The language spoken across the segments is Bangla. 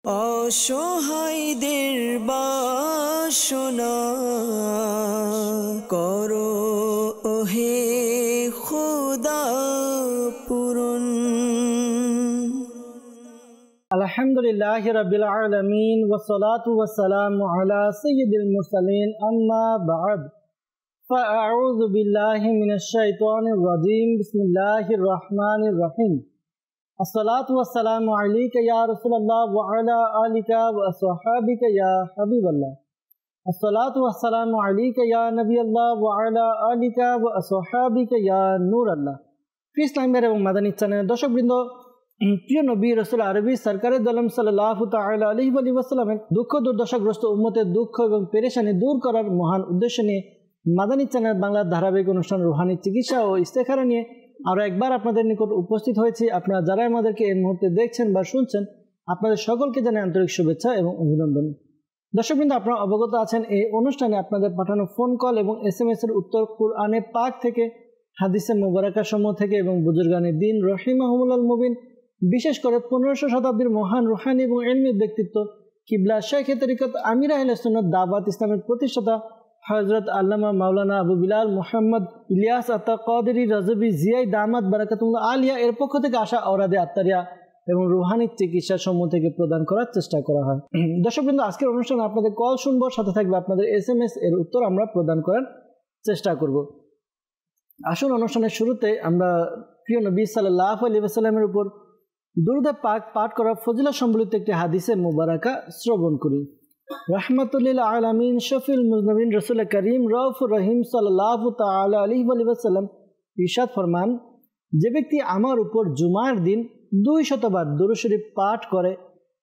অসহায়দের বাসনা করো ওহে খোদা পূরণ। আলহামদুলিল্লাহি রাব্বিল আলামিন ওয়াসসালাতু ওয়াসসালামু আলা সাইয়্যিদিল মুরসালিন আম্মা বা'দ ফাআউযু বিল্লাহি মিনাশ শাইতানির রাজীম বিসমিল্লাহির রহমানির রহিম। আসসালাতু ওয়াসসালামু আলাইকা ইয়া রাসূলুল্লাহ ওয়া আলা আলিকা ওয়া আসহাবিকা ইয়া হাবিবাল্লাহ। আসসালাতু ওয়াসসালামু আলাইকা ইয়া নবিয়াল্লাহ ওয়া আলা আলিকা ওয়া আসহাবিকা ইয়া নূরাল্লাহ। ইসলামের এবং মাদানী চ্যানেলের দর্শকবৃন্দ, প্রিয় নবী রাসূল আরবি সরকারে দোলম সাল্লাল্লাহু তাআলা আলাইহি ওয়া সাল্লামের দুঃখ দুর্দশাগ্রস্ত উম্মতের দুঃখ এবং পেরেশানি দূর করার মহান উদ্দেশ্য নিয়ে মাদানী চ্যানেল বাংলার ধারাবাহিক অনুষ্ঠান রুহানি চিকিৎসা ও ইস্তেখারা নিয়ে আরও একবার আপনাদের নিকট উপস্থিত হয়েছি। আপনারা যারা আমাদেরকে এই মুহূর্তে দেখছেন বা শুনছেন, আপনাদের সকলকে জানাই আন্তরিক শুভেচ্ছা এবং অভিনন্দন। দর্শকবৃন্দ, আপনারা অবগত আছেন এই অনুষ্ঠানে আপনাদের পাঠানো ফোন কল এবং SMS এর উত্তর কুরআনে পাক থেকে, হাদিসে মুবারাকা সমূহ থেকে এবং বুজুর্গানে দিন রহিমাহুমুল্লাহ মুবিন, বিশেষ করে 1500 শতাব্দীর মহান রুহানি এবং ইলমি ব্যক্তিত্ব কিবলা শাইখে তরিকত আমির আহলে সুন্নাত দাওয়াত ইসলামের প্রতিষ্ঠাতা হযরত আল্লামা মাওলানা আবু বিলাল মুহাম্মদ ইলিয়াস আতা কাদেরী রাজবি জিয়াই দামাত বারাকাতুল্লাহ আলিয়া এর পক্ষ থেকে আসা অরাদে আত্মারিয়া এবং রুহানি চিকিৎসা সমূহ থেকে প্রদান করার চেষ্টা করা হয়। দর্শকবৃন্দ, আজকের অনুষ্ঠানে আপনাদের কল শুনবো, সাথে থাকবে আপনাদের SMS এর উত্তর আমরা প্রদান করার চেষ্টা করব। আসুন অনুষ্ঠানের শুরুতে আমরা প্রিয় নবী সাল্লাল্লাহু আলাইহি ওয়াসাল্লামের উপর দুরূদ পাক পাঠ করা ফজিলত সম্বলিত একটি হাদিসে মুবারাকা শ্রবণ করি। রাহমাতুল আলামিন শফিউল মুজনিবিন রাসূল করিম রউফুর রহিম সাল্লাল্লাহু তাআলা আলাইহি ওয়াসাল্লাম ইরশাদ ফরমান, যে ব্যক্তি আমার উপর জুমার দিন 200 বার দুরূদ শরীফ পাঠ করে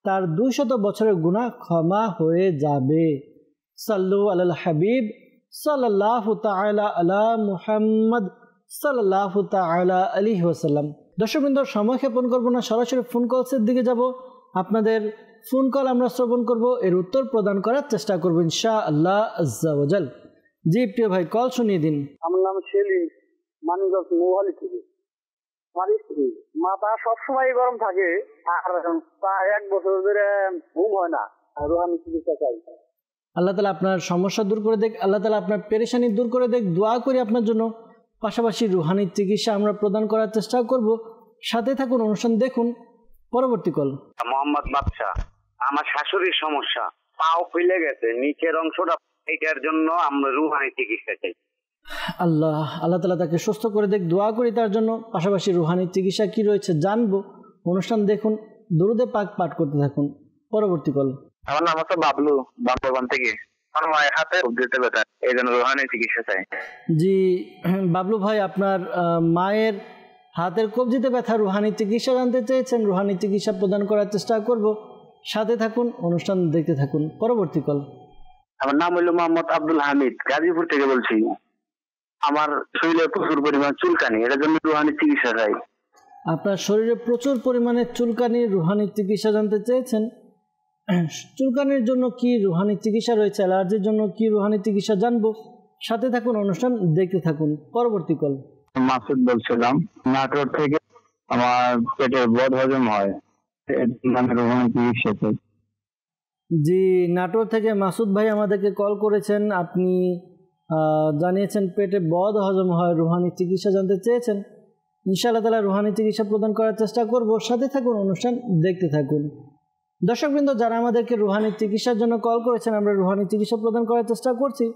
তার 200 বছরের গুনাহ ক্ষমা হয়ে যাবে। সাল্লু আলাল হাবিব সাল্লাল্লাহু তাআলা আলা মুহাম্মদ সাল্লাল্লাহু তাআলা আলাইহি ওয়াসাল্লাম। দর্শকবৃন্দ, সময় ক্ষেপণ করবো না, সরাসরি ফোন কলসের দিকে যাব। আপনাদের ফোন কল আমরা শ্রবণ করব, এর উত্তর প্রদান করার চেষ্টা করবো ইনশাআল্লাহ আজ্জা ওয়া জাল। জি প্রিয় ভাই, কল শুনিয়ে দিন। আমার নাম সেলিম, মানিকগঞ্জ মোহালি থেকে। মাথা সবসময় গরম থাকে আর প্রায় 1 বছর ধরে ঘুম হয় না, আর রুহানি চিকিৎসা চাই। আল্লাহ তাআলা আপনার সমস্যা দূর করে দেখ, আল্লাহ তাআলা আপনার পেরেশানি দূর করে দেখ, দোয়া করি আপনার জন্য। পাশাপাশি রুহানি চিকিৎসা আমরা প্রদান করার চেষ্টা করব। সাথে থাকুন, অনুষ্ঠান দেখুন। পরবর্তী কল। মোহাম্মদ বাদশাহ, আমার শাশুড়ির সমস্যা, পাও ফুলে গেছে, নিচের অংশটা, এটার জন্য আমরা রুহানি চিকিৎসা চাই। আল্লাহ তাআলা তাকে সুস্থ করে দেখ, দোয়া করি তার জন্য। পাশাপাশি রুহানি চিকিৎসা কি রয়েছে জানবো। অনুষ্ঠান দেখুন, দরুদে পাক পাঠ করতে থাকুন। পরবর্তী কল। আমার নাম হচ্ছে বাবলু, বান্দরবান থেকে। আমার মায়ের হাতে দিতে ব্যথা, এই জন্য রুহানি চিকিৎসা চাই। জি বাবলু ভাই, আপনার মায়ের হাতের কবজিতে ব্যথা, রুহানি চিকিৎসা জানতে চেয়েছেন, রুহানি চিকিৎসা প্রদান করার চেষ্টা করব। সাথে থাকুন, অনুষ্ঠান দেখতে থাকুন। পরবর্তী কল। আমার নাম হইল মোহাম্মদ আব্দুল হামিদ, গাজীপুর থেকে বলছি। আমার শরীরে প্রচুর পরিমাণ চুলকানি, এটার জন্য রুহানি চিকিৎসা চাই। আপনার শরীরে প্রচুর পরিমাণে চুলকানি, রুহানি চিকিৎসা জানতে চেয়েছেন। চুলকানির জন্য কি রুহানি চিকিৎসা রয়েছে, অ্যালার্জির জন্য কি রুহানি চিকিৎসা জানবো। সাথে থাকুন, অনুষ্ঠান দেখতে থাকুন। পরবর্তী কল। মাসুদ বলছিলাম, নাটোর থেকে। আমার পেটে বদ হজম হয়, রুহানি চিকিৎসা চাই। জি নাটোর থেকে মাসুদ ভাই আমাদেরকে কল করেছেন। আপনি জানিয়েছেন পেটে বদ হজম হয়, রুহানি চিকিৎসা জানতে চেয়েছেন। ইনশাআল্লাহ তাআলা রুহানি চিকিৎসা প্রদান করার চেষ্টা করব। সাথে থাকুন, অনুষ্ঠান দেখতে থাকুন। দর্শকবৃন্দ, যারা আমাদেরকে রুহানি চিকিৎসার জন্য কল করেছেন, আমরা রুহানি চিকিৎসা প্রদান করার চেষ্টা করছি।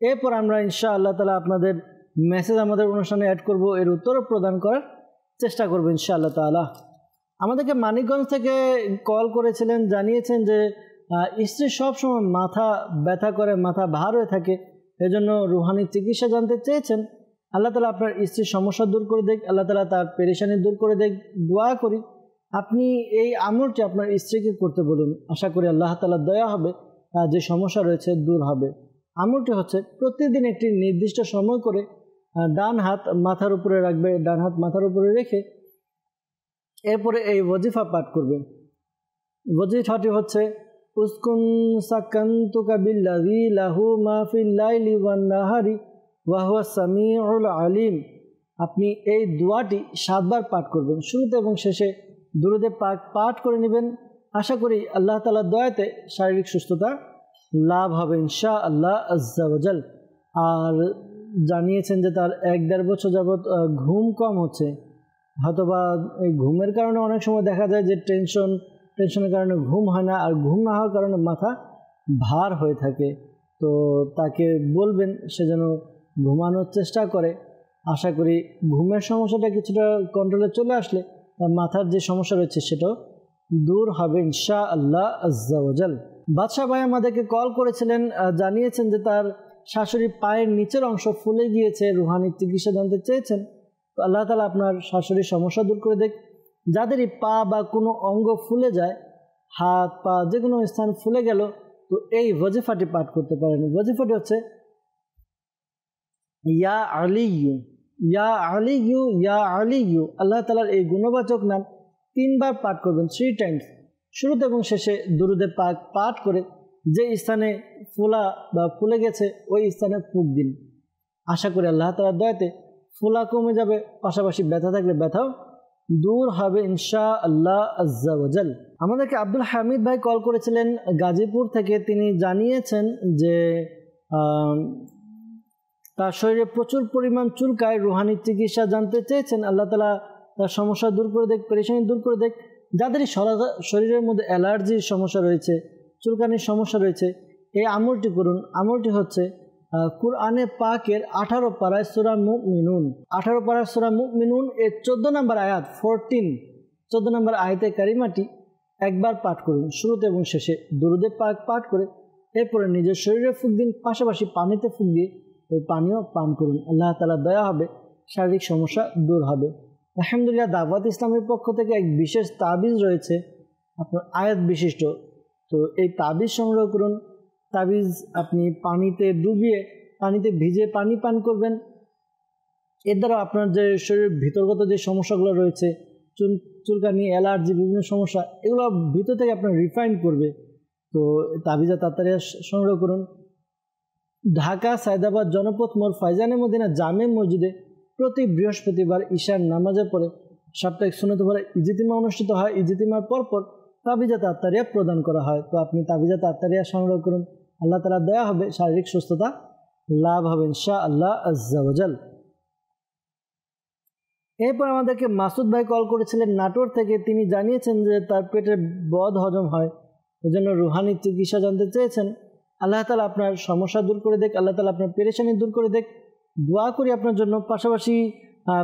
এরপর আমরা ইনশাআল্লাহ তাআলা আপনাদের মেসেজ আমাদের অনুষ্ঠানে অ্যাড করব, এর উত্তরও প্রদান করার চেষ্টা করব ইনশাআল্লাহ তাআলা। আমাদেরকে মানিকগঞ্জ থেকে কল করেছিলেন, জানিয়েছেন যে স্ত্রী সবসময় মাথা ব্যথা করে, মাথা ভার হয়ে থাকে, এজন্য রুহানি চিকিৎসা জানতে চেয়েছেন। আল্লাহ তাআলা আপনার স্ত্রীর সমস্যা দূর করে দেখ, আল্লাহ তাআলা তার পেরেশানি দূর করে দেখ, দোয়া করি আপনি এই আমলটি আপনার স্ত্রীকে করতে বলুন। আশা করি আল্লাহ তাআলা দয়া হবে, যে সমস্যা রয়েছে দূর হবে। আমলটি হচ্ছে প্রতিদিন একটি নির্দিষ্ট সময় করে ডান হাত মাথার উপরে রাখবে, ডান হাত মাথার উপরে রেখে এরপরে এই ওয়াজিফা পাঠ করবে। ওয়াজিফাটি হচ্ছে উসকুন সাকান্তুকা বিল্লাযী লাহু মা ফিল লাইলি ওয়ান নাহারি ওয়া হুয়া সামিউল আলিম। আপনি এই দোয়াটি 7 বার পাঠ করবেন, শুরুতে এবং শেষে দুরূদে পাক পাঠ করে নেবেন। আশা করি আল্লাহ তাআলার দয়াতে শারীরিক সুস্থতা লাভ হবে ইনশাআল্লাহ আজ্জা ওয়াজাল। আর জানিয়েছেন যে তার 1-1.5 বছর যাবৎ ঘুম কম হচ্ছে, হয়তোবা এই ঘুমের কারণে অনেক সময় দেখা যায় যে টেনশনের কারণে ঘুম হয় না, আর ঘুম না হওয়ার কারণে মাথা ভার হয়ে থাকে। তো তাকে বলবেন সে যেন ঘুমানোর চেষ্টা করে। আশা করি ঘুমের সমস্যাটা কিছুটা কন্ট্রোলে চলে আসলে তার মাথার যে সমস্যা রয়েছে সেটাও দূর হবে ইনশাআল্লাহ আজ্জা ওয়াজাল। বাদশা ভাই আমাদেরকে কল করেছিলেন, জানিয়েছেন যে তার শাশুড়ি পায়ের নিচের অংশ ফুলে গিয়েছে, রুহানি চিকিৎসা জানতে চেয়েছেন। তো আল্লাহ তাআলা আপনার শাশুড়ির সমস্যা দূর করে দেখ। যাদেরই পা বা কোনো অঙ্গ ফুলে যায়, হাত পা যে কোনো স্থান ফুলে গেল, তো এই ওয়াজিফাটি পাঠ করতে পারেন। ওয়াজিফাটি হচ্ছে ইয়া আলিয়্যু ইয়া আলিয়্যু ইয়া আলিয়্যু। আল্লাহ তাআলার এই গুণবাচক নাম 3 বার পাঠ করবেন, 3 টাইমস। শুরুতে এবং শেষে দুরুদে পাক পাঠ করে যে স্থানে ফোলা বা ফুলে গেছে ওই স্থানে ফুঁক দিন। আশা করি আল্লাহ তাআলার দয়াতে ফোলা কমে যাবে, পাশাপাশি ব্যথা থাকলে ব্যথাও দূর হবে ইনশাআল্লাহ আজ্জা ওয়াজাল। আমাদেরকে আব্দুল হামিদ ভাই কল করেছিলেন গাজীপুর থেকে। তিনি জানিয়েছেন যে তার শরীরে প্রচুর পরিমাণ চুলকায়, রুহানি চিকিৎসা জানতে চেয়েছেন। আল্লাহ তাআলা তার সমস্যা দূর করে দেখ, পেরেশানি দূর করে দেখ। যাদেরই শরীরের মধ্যে অ্যালার্জির সমস্যা রয়েছে, চুলকানির সমস্যা রয়েছে, এই আমলটি করুন। আমলটি হচ্ছে কুরআনে পাকের 18 পারায় সূরা মুমিনুন, 18 পারায় সূরা মুমিনুন এর 14 নম্বর আয়াত 14 নম্বর আয়াতে কারিমাটি একবার পাঠ করুন, শুরুতে এবং শেষে দুরুদে পাক পাঠ করে। এরপরে নিজের শরীরে ফুঁক দিন, পাশাপাশি পানিতে ফুঁক দিয়ে ওই পানিও পান করুন। আল্লাহ তাআলা দয়া হবে, শারীরিক সমস্যা দূর হবে। আলহামদুলিল্লাহ, দাওয়াত ইসলামের পক্ষ থেকে এক বিশেষ তাবিজ রয়েছে আপনার আয়াত বিশিষ্ট। তো এই তাবিজ সংগ্রহ করুন। তাবিজ আপনি পানিতে ডুবিয়ে, পানিতে ভিজে পানি পান করবেন। এর দ্বারা আপনার যে শরীরের ভিতরগত যে সমস্যাগুলো রয়েছে, চুলকানি, অ্যালার্জি, বিভিন্ন সমস্যা, এগুলো ভিতর থেকে আপনার রিফাইন করবে। তো তাবিজা তাড়াতাড়ি সংগ্রহ করুন। ঢাকা সায়দাবাদ জনপথ মোড় ফাইজানে মদিনা জামে মসজিদে প্রতি বৃহস্পতিবার ঈশার নামাজের পরে সাপ্তাহিক সুন্নত ভরা ইজতিমা অনুষ্ঠিত হয়। ইজতিমার পরপর তাবিজা তাত্তারিয়া প্রদান করা হয়। তো আপনি তাবিজা তাত্তারিয়া সংগ্রহ করুন, আল্লাহ তাআলা দয়া হবে, শারীরিক সুস্থতা লাভ হবে ইনশাআল্লাহ আজ্জা ওয়াজাল। এরপর আমাদেরকে মাসুদ ভাই কল করেছিলেন নাটোর থেকে। তিনি জানিয়েছেন যে তার পেটের বদ হজম হয়, এজন্য রুহানি চিকিৎসা জানতে চেয়েছেন। আল্লাহ তাআলা আপনার সমস্যা দূর করে দেখ, আল্লাহ তাআলা আপনার পেরেশানি দূর করে দেখ। দোয়া করি আপনার জন্য। পাশাপাশি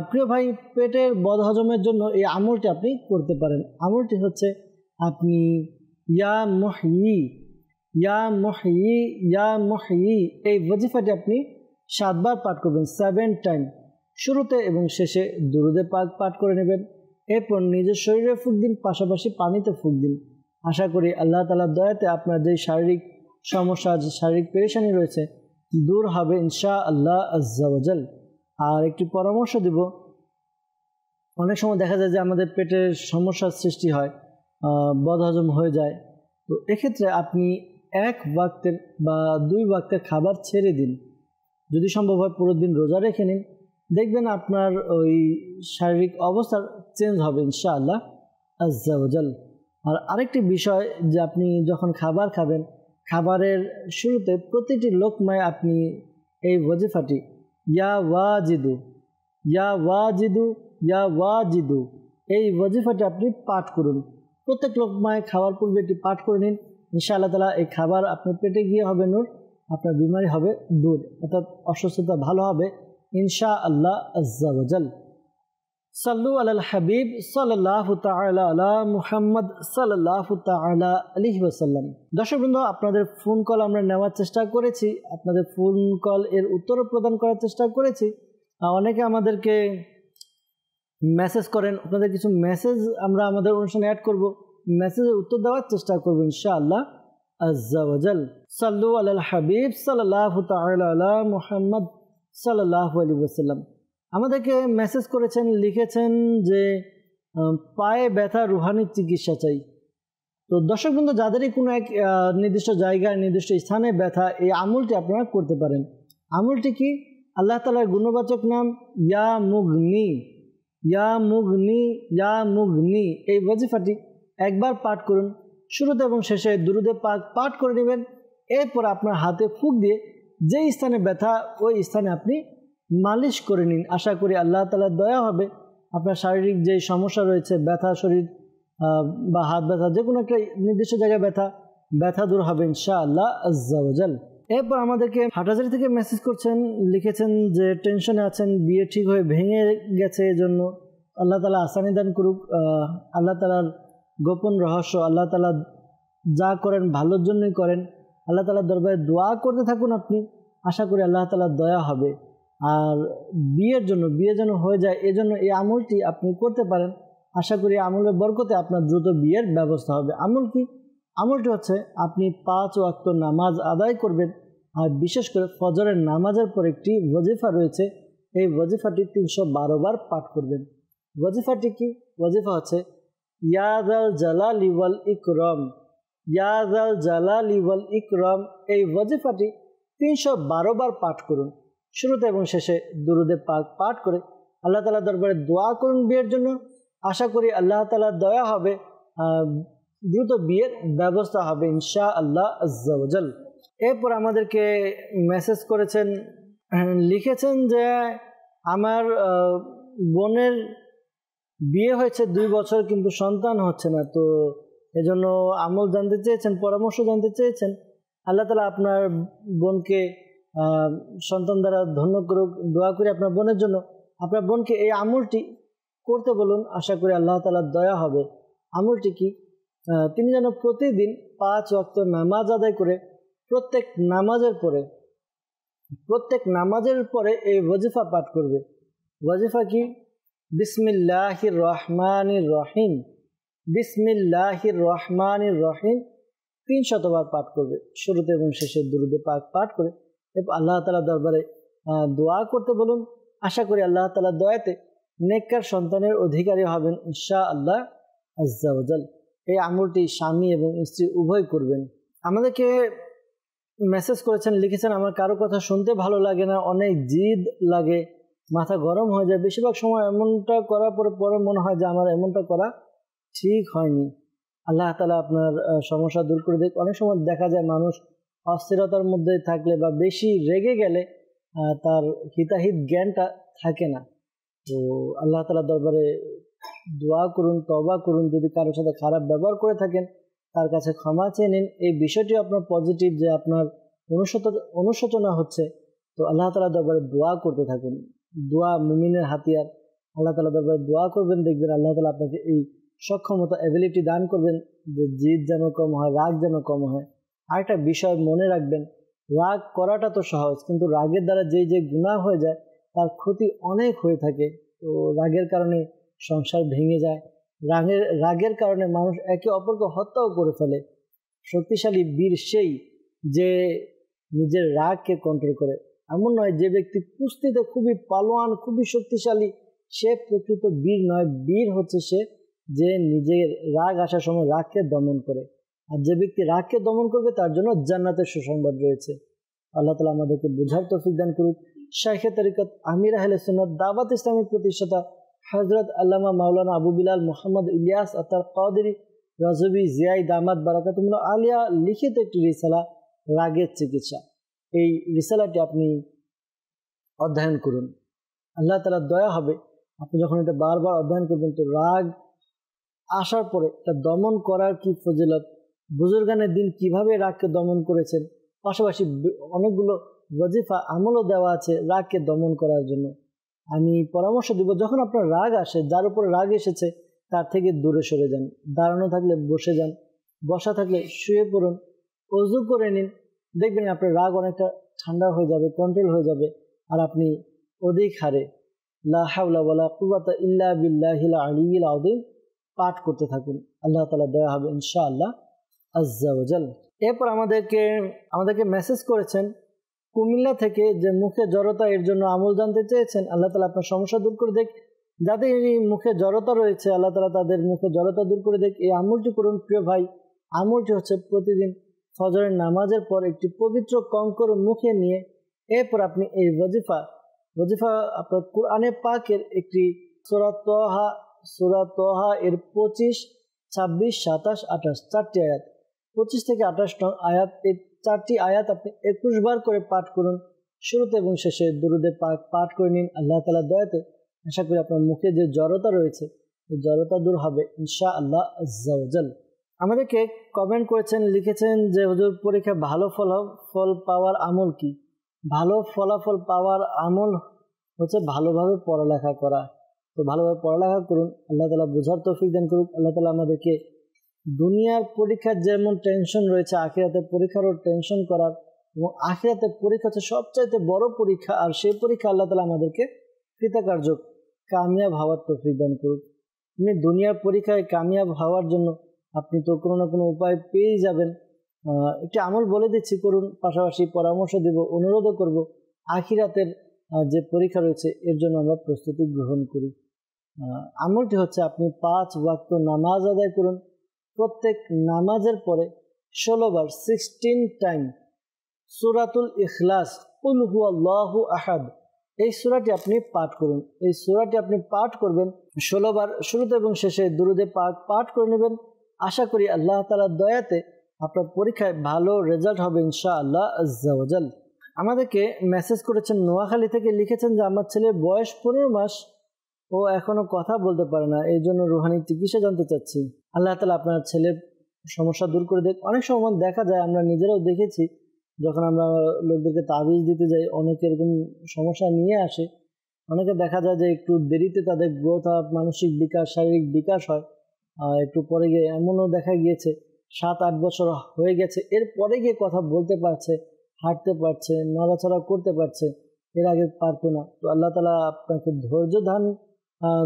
প্রিয় ভাই, পেটের বদ হজমের জন্য এই আমলটি আপনি করতে পারেন। আমলটি হচ্ছে আপনি ইয়া মুহয়ি ইয়া মুহয়ি ইয়া মুহয়ি এই ওয়াজিফাটি আপনি 7 বার পাঠ করবেন, 7 টাইম। শুরুতে এবং শেষে দুরুদে পাক পাঠ করে নেবেন। এরপর নিজের শরীরে ফুঁক দিন, পাশাপাশি পানিতে ফুঁক দিন। আশা করি আল্লাহ তাআলার দয়াতে আপনার যে শারীরিক সমস্যা, যে শারীরিক পেরেশানি রয়েছে দূর হবে ইনশাআল্লাহ আজ্জা ওয়াজাল। আর একটি পরামর্শ দিব, অনেক সময় দেখা যায় যে আমাদের পেটের সমস্যার সৃষ্টি হয়, বদহজম হয়ে যায়। তো এক্ষেত্রে আপনি 1 ওয়াক্তের বা 2 ওয়াক্তের খাবার ছেড়ে দিন। যদি সম্ভব হয় পুরো দিন রোজা রেখে নিন, দেখবেন আপনার ওই শারীরিক অবস্থা চেঞ্জ হবে ইনশাআল্লাহ আজ্জা ওয়াজাল। আর আরেকটি বিষয় যে আপনি যখন খাবার খাবেন, খাবারের শুরুতে প্রতিটি লোকমায় আপনি এই ওয়াজিফাটি ইয়া ওয়াজিদু ইয়া ওয়াজিদু ইয়া ওয়াজিদু এই ওয়াজিফাটি আপনি পাঠ করুন। প্রত্যেক লোকমায় খাওয়ার পূর্বে এটি পাঠ করে নিন। ইনশাআল্লাহ তাআলা এই খাবার আপনার পেটে গিয়ে হবে নূর, আপনার বিমারি হবে দূর, অর্থাৎ অসুস্থতা ভালো হবে ইনশাআল্লাহ আজ্জা ওয়াজাল। সাল্লু আলাল হাবিব সাল্লাল্লাহু তাআলা আলা মুহাম্মদ সাল্লাল্লাহু তাআলা আলাইহি ওয়াসাল্লাম। দর্শকবৃন্দ, আপনাদের ফোন কল আমরা নেওয়ার চেষ্টা করেছি, আপনাদের ফোন কল এর উত্তরও প্রদান করার চেষ্টা করেছি। অনেকে আমাদেরকে মেসেজ করেন, আপনাদের কিছু মেসেজ আমরা আমাদের অনুষ্ঠানে অ্যাড করব, মেসেজের উত্তর দেওয়ার চেষ্টা করব ইনশাআল্লাহ আজ্জা ওয়াজাল। সাল্লু আলাল হাবিব সাল্লাল্লাহু তাআলা আলা মুহাম্মদ সাল্লাল্লাহু আলাইহি ওয়াসাল্লাম। আমাদেরকে মেসেজ করেছেন, লিখেছেন যে পায়ে ব্যথা রুহানি চিকিৎসা চাই। তো দর্শকবৃন্দ, যাদেরই কোনো এক নির্দিষ্ট জায়গায়, নির্দিষ্ট স্থানে ব্যথা, এই আমলটি আপনারা করতে পারেন। আমলটি কি? আল্লাহ তাআলার গুণবাচক নাম ইয়া মুগনি ইয়া মুগনি ইয়া মুগনি এই ওয়াজিফাটি একবার পাঠ করুন, শুরুতে এবং শেষে দুরুদে পাক পাঠ করে নেবেন। এরপর আপনার হাতে ফুঁক দিয়ে যেই স্থানে ব্যথা ওই স্থানে আপনি মালিশ করে নিন। আশা করি আল্লাহ তাআলার দয়া হবে, আপনার শারীরিক যে সমস্যা রয়েছে, ব্যথা শরীর বা হাত ব্যথা, যে কোনো একটা নির্দিষ্ট জায়গায় ব্যথা দূর হবে ইনশাআল্লাহ আজ্জা ওয়া জাল। এরপর আমাদেরকে হাটহাজারী থেকে মেসেজ করছেন, লিখেছেন যে টেনশনে আছেন, বিয়ে ঠিক হয়ে ভেঙে গেছে, এজন্য আল্লাহ তাআলা আসানি দান করুক। আল্লাহ তাআলার গোপন রহস্য, আল্লাহ তাআলা যা করেন ভালোর জন্যই করেন। আল্লাহ তাআলার দরবারে দোয়া করতে থাকুন আপনি, আশা করি আল্লাহ তাআলার দয়া হবে। আর বিয়ে যেন হয়ে যায়, এজন্য এই আমলটি আপনি করতে পারেন। আশা করি আমলের বরকতে আপনার দ্রুত বিয়ের ব্যবস্থা হবে। আমল কি? আমলটি হচ্ছে আপনি 5 ওয়াক্ত নামাজ আদায় করবেন, আর বিশেষ করে ফজরের নামাজের পর একটি ওয়াজিফা রয়েছে, এই ওয়াজিফাটি 312 বার পাঠ করবেন। ওয়াজিফাটি কি? ওয়াজিফা হচ্ছে ইয়া যাল জালালি ওয়াল ইকরাম, ইয়া যাল জালালি ওয়াল ইকরাম। এই ওয়াজিফাটি 312 বার পাঠ করুন। শুরুতে এবং শেষে দুরুদে পাক পাঠ করে আল্লাহ তাআলার দরবারে দোয়া করুন বিয়ের জন্য। আশা করি আল্লাহ তাআলার দয়া হবে, দ্রুত বিয়ের ব্যবস্থা হবে ইনশাআল্লাহ আজ্জা ওয়া জাল। এরপর আমাদেরকে মেসেজ করেছেন, লিখেছেন যে আমার বোনের বিয়ে হয়েছে 2 বছর কিন্তু সন্তান হচ্ছে না, তো এজন্য আমল জানতে চেয়েছেন, পরামর্শ জানতে চেয়েছেন। আল্লাহ তাআলা আপনার বোনকে সন্তান দ্বারা ধন্য করুক। দোয়া করি আপনার বোনের জন্য। আপনার বোনকে এই আমলটি করতে বলুন, আশা করি আল্লাহ তাআলার দয়া হবে। আমলটি কি? তিনি যেন প্রতিদিন 5 ওয়াক্ত নামাজ আদায় করে প্রত্যেক নামাজের পরে এই ওয়াজিফা পাঠ করবে। ওয়াজিফা কি? বিসমিল্লাহির রহমানির রহিম, বিসমিল্লাহির রহমানির রহিম 300 বার পাঠ করবে। শুরুতে এবং শেষে দুরুদে পাক পাঠ করে আল্লাহ তাআলার দরবারে দোয়া করতে বলুন। আশা করি আল্লাহ তাআলার দয়াতে নেককার সন্তানের অধিকারী হবেন ইনশাআল্লাহ আজ্জা ওয়া জাল। এই আমলটি স্বামী এবং স্ত্রী উভয় করবেন। আমাদেরকে মেসেজ করেছেন, লিখেছেন আমার কারো কথা শুনতে ভালো লাগে না, অনেক জিদ লাগে, মাথা গরম হয়ে যায়। বেশিরভাগ সময় এমনটা করার পরে মনে হয় যে আমার এমনটা করা ঠিক হয়নি। আল্লাহ তাআলা আপনার সমস্যা দূর করে দেখ। অনেক সময় দেখা যায় মানুষ অস্থিরতার মধ্যে থাকলে বা বেশি রেগে গেলে তার হিতাহিত জ্ঞানটা থাকে না। তো আল্লাহ তাআলার দরবারে দোয়া করুন, তওবা করুন। যদি কারোর সাথে খারাপ ব্যবহার করে থাকেন তার কাছে ক্ষমা চেয়ে নিন। এই বিষয়টি আপনার পজিটিভ, যে আপনার অনুশোচনা হচ্ছে, তো আল্লাহ তাআলার দরবারে দোয়া করতে থাকুন। দোয়া মুমিনের হাতিয়ার। আল্লাহ তাআলার দরবারে দোয়া করবেন, দেখবেন আল্লাহ তাআলা আপনাকে এই সক্ষমতা, অ্যাবিলিটি দান করবেন যে জিদ যেন কম হয়, রাগ যেন কম হয়। আরেকটা বিষয় মনে রাখবেন, রাগ করাটা তো সহজ, কিন্তু রাগের দ্বারা যে গুনাহ হয়ে যায় তার ক্ষতি অনেক হয়ে থাকে। তো রাগের কারণে সংসার ভেঙে যায়, রাগের কারণে মানুষ একে অপরকে হত্যাও করে ফেলে। শক্তিশালী বীর সেই যে নিজের রাগকে কন্ট্রোল করে। এমন নয় যে ব্যক্তি কুস্তিতে খুবই পালোয়ান, খুবই শক্তিশালী, সে প্রকৃত বীর নয়। বীর হচ্ছে সে যে নিজের রাগ আসার সময় রাগকে দমন করে। আর যে ব্যক্তি রাগকে দমন করবে তার জন্য জান্নাতের সুসংবাদ রয়েছে। আল্লাহ তাআলা আমাদেরকে বুঝার তৌফিক দান করুক। শাইখে তরিকত আমির আহলে সুন্নাত দাওয়াত ইসলামের প্রতিষ্ঠাতা হযরত আল্লামা মাওলানা আবু বিলাল মুহাম্মদ ইলিয়াস আতার কাদেরী রাজবি জিয়াই দামাত বারাকাতুল্লাহ আলিয়া লিখিত একটি রিসালা রাগের চিকিৎসা। এই রিসালাটি আপনি অধ্যয়ন করুন, আল্লাহ তাআলার দয়া হবে। আপনি যখন এটা বারবার অধ্যয়ন করবেন তো রাগ আসার পরে এটা দমন করার কি ফজিলত, বুজুর্গানের দিন কিভাবে রাগকে দমন করেছেন, পাশাপাশি অনেকগুলো ওয়াজিফা আমলও দেওয়া আছে রাগকে দমন করার জন্য। আমি পরামর্শ দিব, যখন আপনার রাগ আসে, যার উপরে রাগ এসেছে তার থেকে দূরে সরে যান। দাঁড়ানো থাকলে বসে যান, বসা থাকলে শুয়ে পড়ুন, ওযু করে নিন। দেখবেন আপনার রাগ অনেকটা ঠান্ডা হয়ে যাবে, কন্ট্রোল হয়ে যাবে। আর আপনি অধিক হারে লা হাওলা ওয়ালা কুওয়াতা ইল্লা বিল্লাহিল আলিয়্যিল আযীম পাঠ করতে থাকুন। আল্লাহ তাআলা দয়া হবে ইনশাআল্লাহ আজ্জা ওয়া জাল। এরপর আমাদেরকে মেসেজ করেছেন কুমিল্লা থেকে, যে মুখে জড়তা, এর জন্য আমল জানতে চেয়েছেন। আল্লাহ তাআলা আপনার সমস্যা দূর করে দেখ। যাদের এই মুখে জড়তা রয়েছে আল্লাহ তাআলা তাদের মুখে জড়তা দূর করে দেখ। এই আমলটি করুন প্রিয় ভাই। আমলটি হচ্ছে প্রতিদিন ফজরের নামাজের পর একটি পবিত্র কঙ্কর মুখে নিয়ে এরপর আপনি এই ওয়াজিফা আপনার কোরআনে পাকের একটি সূরা তাহা এর 25, 26, 27, 28 চারটি আয়াত, 25 থেকে 28 নং আয়াত। এই চারটি আয়াত আপনি 21 বার করে পাঠ করুন। শুরুতে এবং শেষে দুরুদে পাক পাঠ করে নিন। আল্লাহ তাআলার দয়াতে আশা করি আপনার মুখে যে জড়তা রয়েছে এই জড়তা দূর হবে ইনশাআল্লাহ আজ্জা ওয়া জাল। আমাদেরকে কমেন্ট করেছেন, লিখেছেন যে হুজুর পরীক্ষায় ভালো ফলাফল পাওয়ার আমল কি? ভালো ফলাফল পাওয়ার আমল হচ্ছে ভালোভাবে পড়ালেখা করা। তো ভালোভাবে পড়ালেখা করুন, আল্লাহ তাআলা বোঝার তৌফিক দান করুক। আল্লাহ তাআলা আমাদেরকে দুনিয়ার পরীক্ষার যেমন টেনশন রয়েছে আখিরাতের পরীক্ষারও টেনশন করার, এবং আখিরাতের পরীক্ষা হচ্ছে সবচাইতে বড় পরীক্ষা, আর সেই পরীক্ষা আল্লাহ তাআলা আমাদেরকে কৃতকার্য কামিয়াব হওয়ার তৌফিক দান করুক। আপনি দুনিয়ার পরীক্ষায় কামিয়াব হওয়ার জন্য আপনি তো কোনো না কোনো উপায় পেয়েই যাবেন। একটি আমল বলে দিচ্ছি, করুন, পাশাপাশি পরামর্শ দেব, অনুরোধও করব আখিরাতের যে পরীক্ষা রয়েছে এর জন্য আমরা প্রস্তুতি গ্রহণ করি। আমলটি হচ্ছে আপনি 5 ওয়াক্ত নামাজ আদায় করুন। প্রত্যেক নামাজের পরে 16 বার 16 টাইম সূরাতুল ইখলাস কুল হুয়াল্লাহু আহাদ এই সূরাটি আপনি পাঠ করুন। এই সূরাটি আপনি পাঠ করবেন 16 বার, শুরুতে এবং শেষে দুরুদে পাক পাঠ করে নেবেন। আশা করি আল্লাহ তাআলার দয়াতে আপনার পরীক্ষায় ভালো রেজাল্ট হবে ইনশাআল্লাহ আজ্জা ওয়া জাল। আমাদেরকে মেসেজ করেছেন নোয়াখালী থেকে, লিখেছেন যে আমার ছেলের বয়স 15 মাস, ও এখনো কথা বলতে পারে না, এই জন্য রুহানি চিকিৎসা জানতে চাচ্ছি। আল্লাহ তাআলা আপনার ছেলের সমস্যা দূর করে দেখ। অনেক সময় দেখা যায়, আমরা নিজেরাও দেখেছি, যখন আমরা লোকদেরকে তাবিজ দিতে যাই অনেকে এরকম সমস্যা নিয়ে আসে। অনেকে দেখা যায় যে একটু দেরিতে তাদের গ্রোথ আপ, মানসিক বিকাশ, শারীরিক বিকাশ হয়, একটু পরে গিয়ে এমনও দেখা গিয়েছে 7-8 বছর হয়ে গেছে, এরপরে গিয়ে কথা বলতে পারছে, হাঁটতে পারছে, নড়াচড়া করতে পারছে, এর আগে পারতো না। তো আল্লাহ তাআলা আপনাকে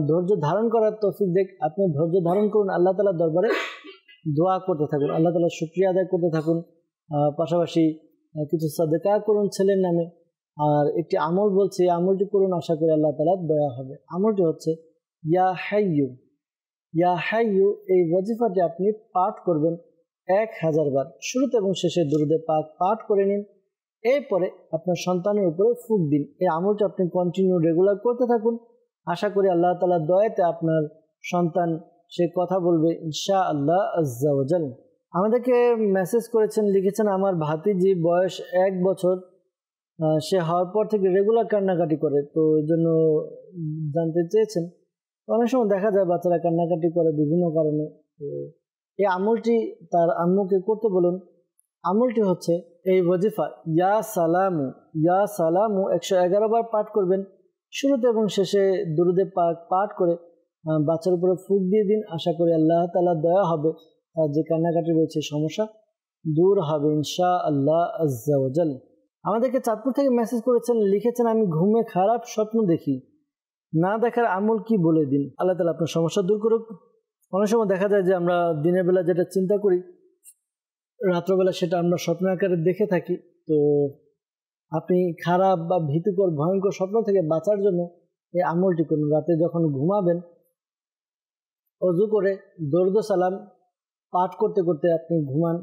ধৈর্য ধারণ করার তৌফিক দেখ। আপনি ধৈর্য ধারণ করুন, আল্লাহ তাআলার দরবারে দোয়া করতে থাকুন, আল্লাহ তাআলার শুকরিয়া আদায় করতে থাকুন। পাশাপাশি কিছু সাদকা করুন ছেলের নামে। আর একটি আমল বলছি, আমলটি করুন, আশা করি আল্লাহ তাআলার দয়া হবে। আমলটি হচ্ছে ইয়া হাইয়ু, ইয়া হাইয়ু। এই ওয়াজিফাটি আপনি পাঠ করবেন 1000 বার। শুরুতে এবং শেষে দুরুদে পাক পাঠ করে নিন। এরপরে আপনার সন্তানের উপরে ফুঁক দিন। এই আমলটি আপনি কন্টিনিউ রেগুলার করতে থাকুন। আশা করি আল্লাহ তাআলার দয়াতে আপনার সন্তান সে কথা বলবে ইনশাআল্লাহ আজ্জা ওয়া জাল। আমাদেরকে মেসেজ করেছেন, লিখেছেন আমার ভাতিজি বয়স 1 বছর, সে হওয়ার পর থেকে রেগুলার কান্নাকাটি করে, তো এই জন্য জানতে চেয়েছেন। অনেক সময় দেখা যায় বাচ্চারা কান্নাকাটি করে বিভিন্ন কারণে। তো এই আমলটি তার আম্মুকে করতে বলুন। আমলটি হচ্ছে এই ওয়াজিফা ইয়া সালামু, ইয়া সালামু 111 বার পাঠ করবেন। শুরুতে এবং শেষে দুরুদে পাক পাঠ করে বাচ্চার উপরে ফুঁক দিয়ে দিন। আশা করি আল্লাহ তাআলার দয়া হবে, তার যে কান্নাকাটি রয়েছে সমস্যা দূর হবে ইনশাআল্লাহ আজ্জা ওয়া জাল। আমাদেরকে চাঁদপুর থেকে মেসেজ করেছেন, লিখেছেন আমি ঘুমে খারাপ স্বপ্ন দেখি, না দেখার আমল কি বলে দিন। আল্লাহ তাআলা আপনার সমস্যা দূর করুক। অনেক সময় দেখা যায় যে আমরা দিনের বেলা যেটা চিন্তা করি রাত্রবেলা সেটা আমরা স্বপ্ন আকারে দেখে থাকি। তো আপনি খারাপ বা ভীতিকর ভয়ঙ্কর স্বপ্ন থেকে বাঁচার জন্য এই আমলটি করুন। রাতে যখন ঘুমাবেন ওযু করে দরুদ সালাম পাঠ করতে করতে আপনি ঘুমান।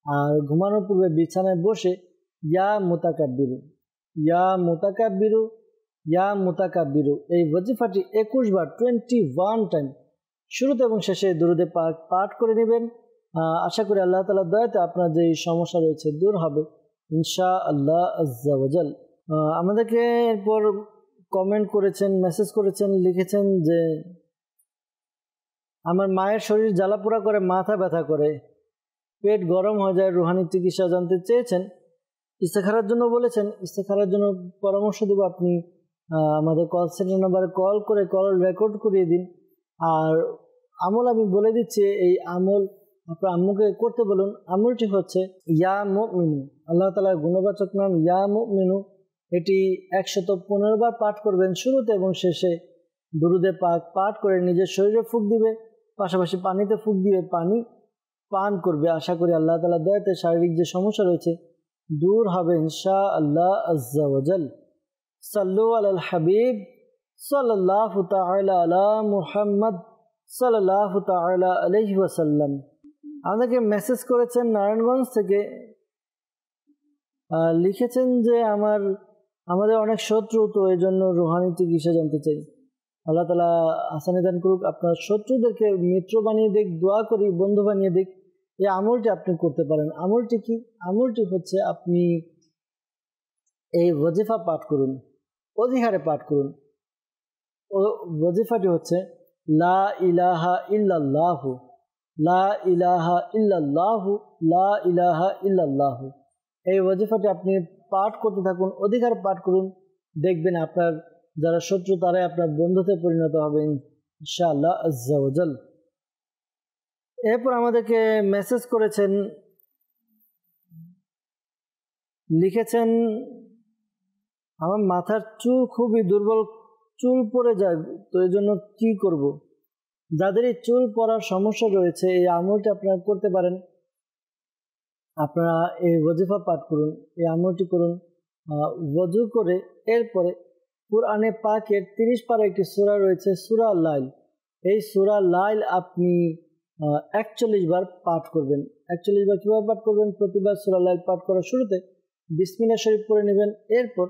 আর ঘুমানোর পূর্বে বিছানায় বসে ইয়া মুতাকাব্বিরু, ইয়া মুতাকাব্বিরু, ইয়া মুতাকাব্বিরু এই ওয়াজিফাটি 21 বার 21 টাইম শুরুতে এবং শেষে দুরুদে পাক পাঠ করে নেবেন। আশা করি আল্লাহ তাআলার দয়াতে আপনার যে সমস্যা রয়েছে দূর হবে ইনশাআল্লাহ আজ্জা ওয়া জাল। আমাদেরকে এরপর কমেন্ট করেছেন, মেসেজ করেছেন, লিখেছেন যে আমার মায়ের শরীর জ্বালাপোড়া করে, মাথা ব্যথা করে, পেট গরম হয়ে যায়, রুহানি চিকিৎসা জানতে চেয়েছেন। ইস্তেখারার জন্য বলেছেন, ইস্তেখারার জন্য পরামর্শ দেব। আপনি আমাদের কল সেন্টার নাম্বারে কল করে কল রেকর্ড করিয়ে দিন। আর আমল আমি বলে দিচ্ছি, এই আমল আপনার আম্মুকে করতে বলুন। আমলটি হচ্ছে ইয়া মুমিনু, আল্লাহ তাআলার গুণবাচক নাম ইয়া মুমিনু। এটি 115 বার পাঠ করবেন। শুরুতে এবং শেষে দুরুদে পাক পাঠ করে নিজের শরীরে ফুঁক দিবে, পাশাপাশি পানিতে ফুঁক দিয়ে পানি পান করবে। আশা করি আল্লাহ তাআলার দয়াতে শারীরিক যে সমস্যা রয়েছে দূর হবে ইনশাআল্লাহ আজ্জা ওয়া জাল। সাল্লু আলাল হাবিব সাল্লাল্লাহু তাআলা আলা মুহাম্মদ সাল্লাল্লাহু তাআলা আলাইহি ওয়াসাল্লাম। আমাদেরকে মেসেজ করেছেন নারায়ণগঞ্জ থেকে, লিখেছেন যে আমাদের অনেক শত্রু, তো এই জন্য রুহানি চিকিৎসা জানতে চাই। আল্লাহ তাআলা আসানি দান করুক, আপনার শত্রুদেরকে মিত্র বানিয়ে দিক, দোয়া করি বন্ধু বানিয়ে দিক। এই আমলটি আপনি করতে পারেন। আমলটি কি? আমলটি হচ্ছে আপনি এই ওয়াজিফা পাঠ করুন, অধিকারে পাঠ করুন। ও ওয়াজিফাটি হচ্ছে লা ইলাহা ইল্লাল্লাহু, লা ইলাহা ইল্লাল্লাহু, লা ইলাহা ইল্লাল্লাহু। এই ওয়াজিফাটি আপনি পাঠ করতে থাকুন, অধিকার পাঠ করুন। দেখবেন আপনার যারা শত্রু তারাই আপনার বন্ধুতে পরিণত হবে ইনশাআল্লাহ আজ্জা ওয়া জাল। এরপর আমাদেরকে মেসেজ করেছেন, লিখেছেন আমার মাথার চুল খুবই দুর্বল, চুল পড়ে যায়, তো এই জন্য কী করব? যাদের এই চুল পড়ার সমস্যা রয়েছে এই আমলটি আপনারা করতে পারেন। আপনারা এই ওয়াজিফা পাঠ করুন, এই আমলটি করুন ওযু করে। এরপরে কুরআনে পাকের 30 পারা একটি সূরা রয়েছে সূরা লাইল। এই সূরা লাইল আপনি 41 বার পাঠ করবেন। 41 বার কীভাবে পাঠ করবেন? প্রতিবার সূরা লাইল পাঠ করার শুরুতে বিসমিল্লাহ শরীফ পড়ে নেবেন। এরপর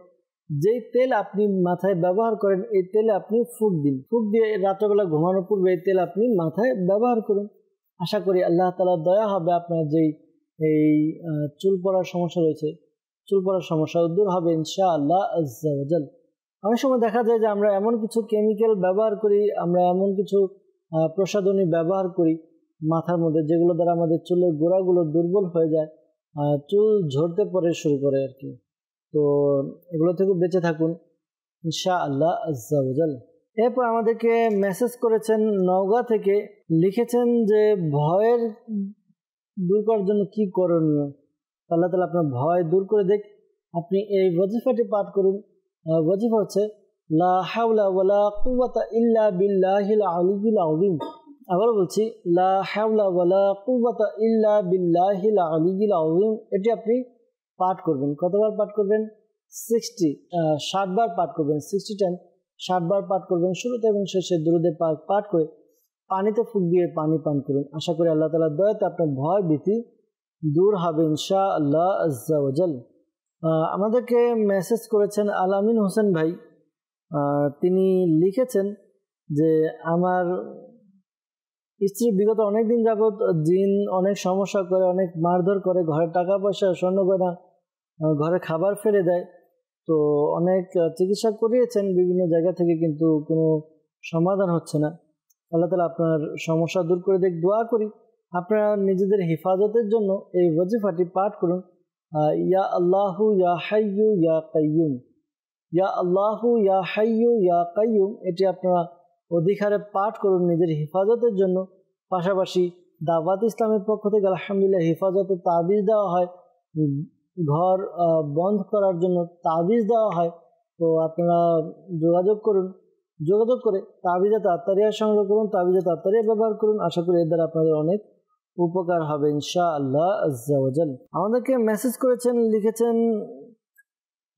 যেই তেল আপনি মাথায় ব্যবহার করেন এই তেলে আপনি ফুঁক দিন। ফুঁক দিয়ে রাত্রেবেলা ঘুমানোর পূর্বে এই তেল আপনি মাথায় ব্যবহার করুন। আশা করি আল্লাহ তাআলা দয়া হবে, আপনার যেই এই চুল পড়ার সমস্যা রয়েছে চুল পড়ার সমস্যা দূর হবে ইনশাআল্লাহ আজ্জা ওয়া জাল। অনেক সময় দেখা যায় যে আমরা এমন কিছু কেমিক্যাল ব্যবহার করি, আমরা এমন কিছু প্রসাধনী ব্যবহার করি মাথার মধ্যে যেগুলো দ্বারা আমাদের চুলের গোড়াগুলো দুর্বল হয়ে যায়, চুল ঝরতে পড়ে শুরু করে আর কি। তো এগুলো থেকে বেঁচে থাকুন ইনশাআল্লাহ আজ্জা ওয়া জাল। এরপর আমাদেরকে মেসেজ করেছেন নওগাঁ থেকে, লিখেছেন যে ভয়ের দূর করার জন্য কি করণীয়? আল্লাহ তাআলা আপনার ভয় দূর করে দেখ। আপনি এই ওয়াজিফাটি পাঠ করুন। ওয়াজিফা হচ্ছে লা হাওলা ওয়ালা কুওয়াতা ইল্লা বিল্লাহিল আলিয়্যিল আযীম। আবার বলছি লা হাওলা ওয়ালা কুওয়াতা ইল্লা বিল্লাহিল আলিয়্যিল আযীম। এটি আপনি পাঠ করবেন। কতবার পাঠ করবেন? 60 বার পাঠ করবেন। 60 টাইম 60 বার পাঠ করবেন। শুরুতে এবং শেষে দুরূদে পাক পাঠ করে পানিতে ফুঁক দিয়ে পানি পান করুন। আশা করি আল্লাহ তাআলার দয়াতে আপনার ভয় ভীতি দূর হবে ইনশাআল্লাহ আজ্জা ওয়া জাল। আমাদেরকে মেসেজ করেছেন আলামিন হোসেন ভাই। তিনি লিখেছেন যে আমার স্ত্রী বিগত অনেক দিন যাবৎ জিন অনেক সমস্যা করে, অনেক মারধর করে, ঘরে টাকা পয়সা স্বর্ণ গয়না, ঘরে খাবার ফেলে দেয়। তো অনেক চিকিৎসা করিয়েছেন বিভিন্ন জায়গা থেকে, কিন্তু কোনো সমাধান হচ্ছে না। আল্লাহ তাআলা আপনার সমস্যা দূর করে দেখ। দোয়া করি আপনারা নিজেদের হেফাজতের জন্য এই ওয়াজিফাটি পাঠ করুন। ইয়া আল্লাহু ইয়া হাইয়্যু ইয়া কাইয়্যুম, ইয়া আল্লাহু ইয়া হাইয়্যু ইয়া কাইয়্যুম। এটি আপনারা অধিকারে পাঠ করুন নিজের হেফাজতের জন্য। পাশাপাশি দাওয়াত ইসলামের পক্ষ থেকে আলহামদুলিল্লাহ হেফাজতের তাবিজ দেওয়া হয়, ঘর বন্ধ করার জন্য তাবিজ দেওয়া হয়। তো আপনারা যোগাযোগ করুন, যোগাযোগ করে তাবিজে তাত্তারিয়া সংগ্রহ করুন, তাবিজে তাত্তারিয়া ব্যবহার করুন। আশা করি এর দ্বারা আপনাদের অনেক উপকার হবে ইনশাআল্লাহ আজ্জা ওয়া জাল। আমাদেরকে মেসেজ করেছেন, লিখেছেন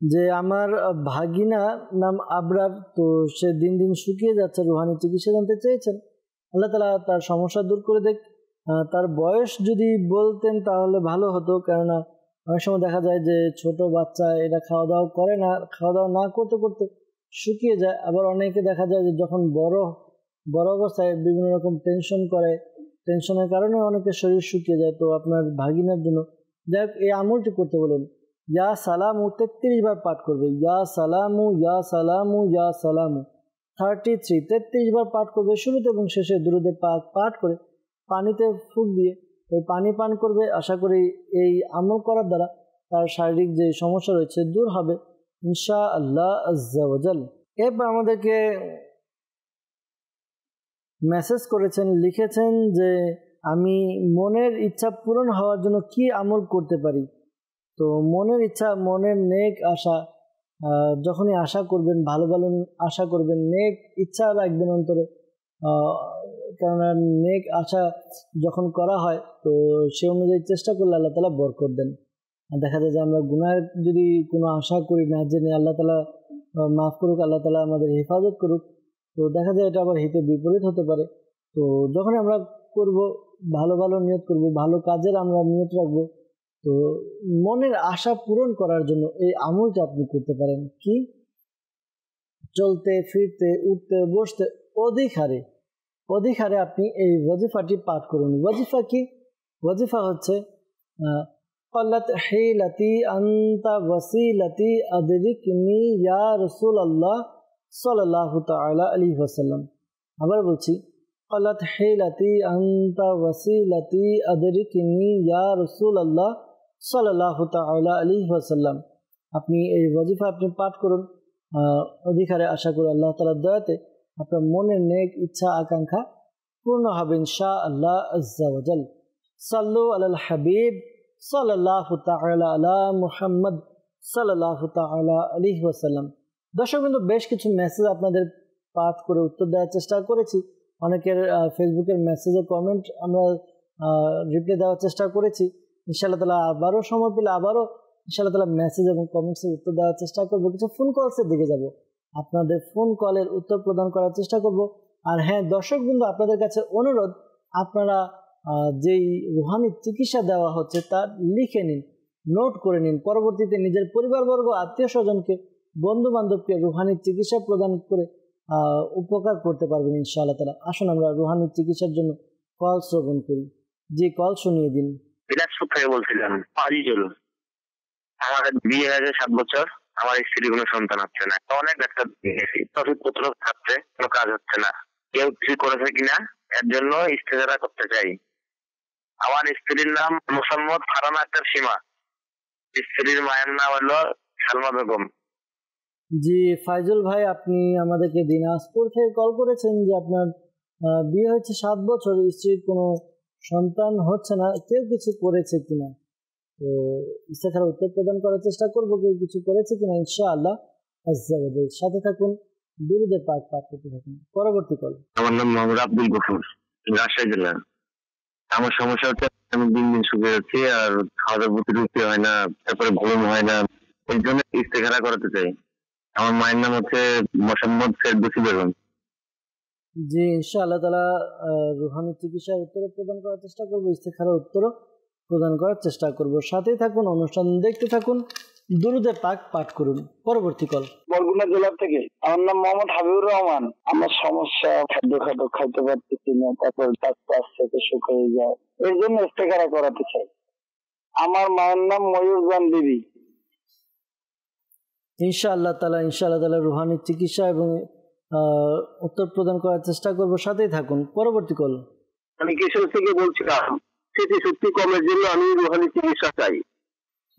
যে আমার ভাগিনা নাম আবরার, তো সে দিন দিন শুকিয়ে যাচ্ছে, রুহানি চিকিৎসা জানতে চেয়েছেন। আল্লাহ তাআলা তার সমস্যা দূর করে দেখ। তার বয়স যদি বলতেন তাহলে ভালো হতো, কেননা অনেক সময় দেখা যায় যে ছোট বাচ্চা এটা খাওয়া দাওয়া করে না, খাওয়া দাওয়া না করতে করতে শুকিয়ে যায়। আবার অনেকে দেখা যায় যে যখন বড় অবস্থায় বিভিন্ন রকম টেনশন করে, টেনশনের কারণে অনেকের শরীর শুকিয়ে যায়। তো আপনার ভাগিনার জন্য যাই হোক এই আমলটি করতে বলেন। ইয়া সালামু 33 বার পাঠ করবে। ইয়া সালামু ইয়া সালামু ইয়া সালামু 33 বার পাঠ করবে। শুরুতে এবং শেষে দুরূদে পাক পাঠ করে পানিতে ফুঁক দিয়ে ওই পানি পান করবে। আশা করি এই আমল করার দ্বারা তার শারীরিক যে সমস্যা রয়েছে দূর হবে ইনশাআল্লাহ আজ্জা ওয়া জাল। এরপর আমাদেরকে মেসেজ করেছেন, লিখেছেন যে আমি মনের ইচ্ছা পূরণ হওয়ার জন্য কি আমল করতে পারি? তো মনের ইচ্ছা, মনের নেক আশা, যখনই আশা করবেন ভালো ভালো আশা করবেন, নেক ইচ্ছা রাখবেন অন্তরে। কেননা নেক আশা যখন করা হয় তো সে অনুযায়ী চেষ্টা করলে আল্লাহ তাআলা বরকত দেন। দেখা যায় যে আমরা গুনাহের যদি কোনো আশা করি না জেনে, আল্লাহ তাআলা মাফ করুক, আল্লাহ তাআলা আমাদের হেফাজত করুক, তো দেখা যায় এটা আবার হিতে বিপরীত হতে পারে। তো যখন আমরা করব ভালো ভালো নিয়ত করব, ভালো কাজের আমরা নিয়ত রাখবো, তো মনের আশা পূরণ করার জন্য এই আমলটা আপনি করতে পারেন। কি চলতে ফিরতে উঠতে বসতে অধিকারে আপনি এই ওয়াজিফাটি পাঠ করুন। ওয়াজিফা কি? ওয়াজিফা হচ্ছে قلت حيلتي أنت وسيلتي أدركني يا رسول الله صلى الله تعالى عليه وسلم। আবার বলছি, قلت حيلتي أنت وسيلتي أدركني يا رسول الله صلى الله تعالى عليه وسلم। আপনি এই ওয়াজিফা আপনি পাঠ করুন, অধিকারে আশা করি আল্লাহ তাআলার দয়াতে আপনার মনের নেক ইচ্ছা আকাঙ্ক্ষা পূর্ণ হবে ইনশাআল্লাহ আজ্জা ওয়া জাল। সাল্লু আলাল হাবিব সাল্লাল্লাহু তাআলা আলা মুহাম্মদ সাল্লাল্লাহু তাআলা আলাইহি ওয়াসাল্লাম। দর্শকবৃন্দ, বেশ কিছু মেসেজ আপনাদের পাঠ করে উত্তর দেওয়ার চেষ্টা করেছি। অনেকের ফেসবুকের মেসেজে কমেন্ট আমরা রিপ্লাই দেওয়ার চেষ্টা করেছি। ইনশাআল্লাহ তাআলা আবারও সময় পেলে আবারও ইনশাআল্লাহ তাআলা মেসেজ এবং কমেন্টসের উত্তর দেওয়ার চেষ্টা করব। কিছু ফোন কলসের দিকে যাব, আপনাদের ফোন কলের উত্তর প্রদান করার চেষ্টা করব। আর হ্যাঁ দর্শকবৃন্দ, আপনাদের কাছে অনুরোধ, আপনারা যেই রুহানি চিকিৎসা দেওয়া হচ্ছে তা লিখে নিন, নোট করে নিন। পরবর্তীতে নিজের পরিবারবর্গ, আত্মীয় স্বজনকে, বন্ধু বান্ধবকে রুহানি চিকিৎসা প্রদান করে উপকার করতে পারবেন ইনশাআল্লাহ তাআলা। আসুন আমরা রুহানি চিকিৎসার জন্য কল শ্রবণ করি। যে কল শুনিয়ে দিন। বিলাসপুর থেকে বলছিলাম। আমার বিয়ে হয়েছে 7 বছর, আমার স্ত্রী কোনো সন্তান হচ্ছে না। অনেক ডাক্তার দেখেছি, ওষুধপত্র খাচ্ছে, কোনো কাজ হচ্ছে না। কেউ কিছু করেছে কিনা এর জন্য ইস্তেখারা করতে চাই। আমার স্ত্রীর নাম মোসাম্মদ ফারহানা আক্তার সীমা, স্ত্রীর মায়ের নাম হলো সালমা বেগম। জি ফাইজুল ভাই, আপনি আমাদেরকে দিনাজপুর থেকে কল করেছেন যে আপনার বিয়ে হয়েছে 7 বছর, স্ত্রীর কোনো সন্তান হচ্ছে না, কেউ কিছু করেছে কিনা। তো ইস্তেখারা উত্তর প্রদান করার চেষ্টা করবো, কেউ কিছু করেছে কিনা ইনশাআল্লাহ আজ্জা ওয়া জাল। সাথে থাকুন, দুরুদে পাক পাঠ করতে থাকুন। পরবর্তী কল। আমার নাম মোহাম্মদ আব্দুল গফুর, রাজশাহী জেলা। আমার সমস্যা হচ্ছে আমি দিন দিন শুকিয়ে যাচ্ছি, আর খাওয়া দাওয়ার প্রতি রুচি হয় না, তারপরে ঘুম হয় না। এই জন্য ইস্তেখারা করাতে চাই। আমার মায়ের নাম হচ্ছে মোসাম্মদ ফেরদৌসী বেগম। জি ইনশাআল্লাহ তাআলা রুহানি চিকিৎসার উত্তর প্রদান করার চেষ্টা করবো, ইস্তেখারা উত্তর প্রদান করার চেষ্টা করব। সাথেই থাকুন, অনুষ্ঠান দেখতে থাকুন, দুরুদে পাক পাঠ করুন। পরবর্তী কল। বরগুনা জেলা থেকে। আমার নাম মোহাম্মদ হাবিবুর রহমান। আমার সমস্যা, খাদ্য খাইতে পারতেছি না, তারপর আস্তে আস্তে শুকিয়ে যায়, এর জন্য ইস্তেখারা করাতে চাই। আমার মায়ের নাম ময়ূরজান বিবি। ইনশাআল্লাহ তাআলা রুহানি চিকিৎসা এবং উত্তর প্রদান করার চেষ্টা করব। সাথেই থাকুন। পরবর্তী কল। আমি কিশোর থেকে বলছিলাম, স্মৃতিশক্তি কমের জন্য আমি রুহানি চিকিৎসা চাই।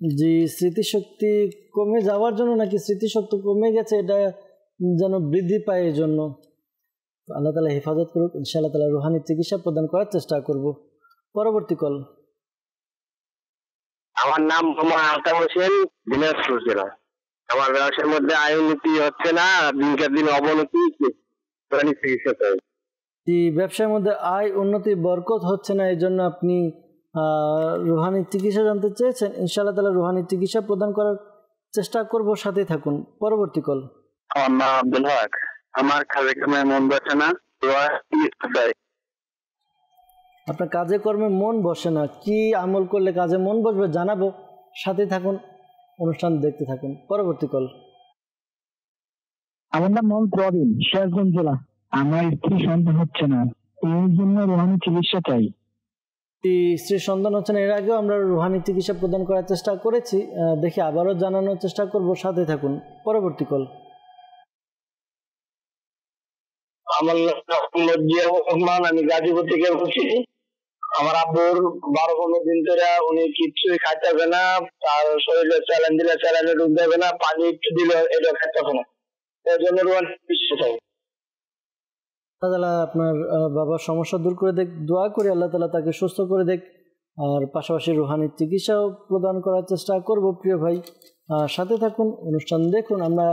জি, স্মৃতিশক্তি কমে যাওয়ার জন্য নাকি স্মৃতিশক্তি কমে গেছে এটা যেন বৃদ্ধি পায়, এই জন্য আল্লাহ তাআলা হেফাজত করুক। ইনশাআল্লাহ তাআলা রুহানি চিকিৎসা প্রদান করার চেষ্টা করব। পরবর্তী কল। আমার নাম মোহাম্মদ আলতাফ হোসেন, দিনাজপুর জেলা। আমার ব্যবসার মধ্যে আয় উন্নতি হচ্ছে না, দিনকার দিন অবনতি, রুহানি চিকিৎসা চাই। ব্যবসার মধ্যে আয় উন্নতি বরকত হচ্ছে না, এই জন্য আপনি রুহানি চিকিৎসা জানতে চেয়েছেন। ইনশাআল্লাহ তাআলা রুহানি চিকিৎসা প্রদান করার চেষ্টা করব। সাথে থাকুন। পরবর্তী কল। আমার নাম আব্দুল হক। আমার কাজে কর্মে মন বসে না, আপনার কাজে কর্মে মন বসে না, কি আমল করলে কাজে মন বসবে জানাবো। সাথে থাকুন, অনুষ্ঠান দেখতে থাকুন। পরবর্তী কল। আমার নাম মোহাম্মদ রবিন, সিরাজগঞ্জ জেলা। আমার স্ত্রী সন্তান হচ্ছে না, এর জন্য রুহানি চিকিৎসা চাই। স্ত্রীর সন্তান হচ্ছে না, এর আগেও আমরা রুহানি চিকিৎসা প্রদান করার চেষ্টা করেছি, দেখি আবারও জানানোর চেষ্টা করব। সাথে থাকুন। পরবর্তী কল। আমার নাম আমি গাজীপুর থেকে বলছি। আমার আব্বুর 12-15 দিন ধরে উনি কিছুই খাইতে হবে না, তার শরীরে চ্যালেঞ্জ দিলে চ্যালেঞ্জে ডুব দেবে না, পানি একটু দিলে এটা খাইতে হবে না, এর জন্য রুহানি চিকিৎসা চাই। আল্লাহ তাআলা আপনার বাবার সমস্যা দূর করে দেখ, দোয়া করি আল্লাহ তাআলা তাকে সুস্থ করে দেখ। আর পাশাপাশি রুহানি চিকিৎসাও প্রদান করার চেষ্টা করব। প্রিয় ভাই, সাথে থাকুন, অনুষ্ঠান দেখুন। আমরা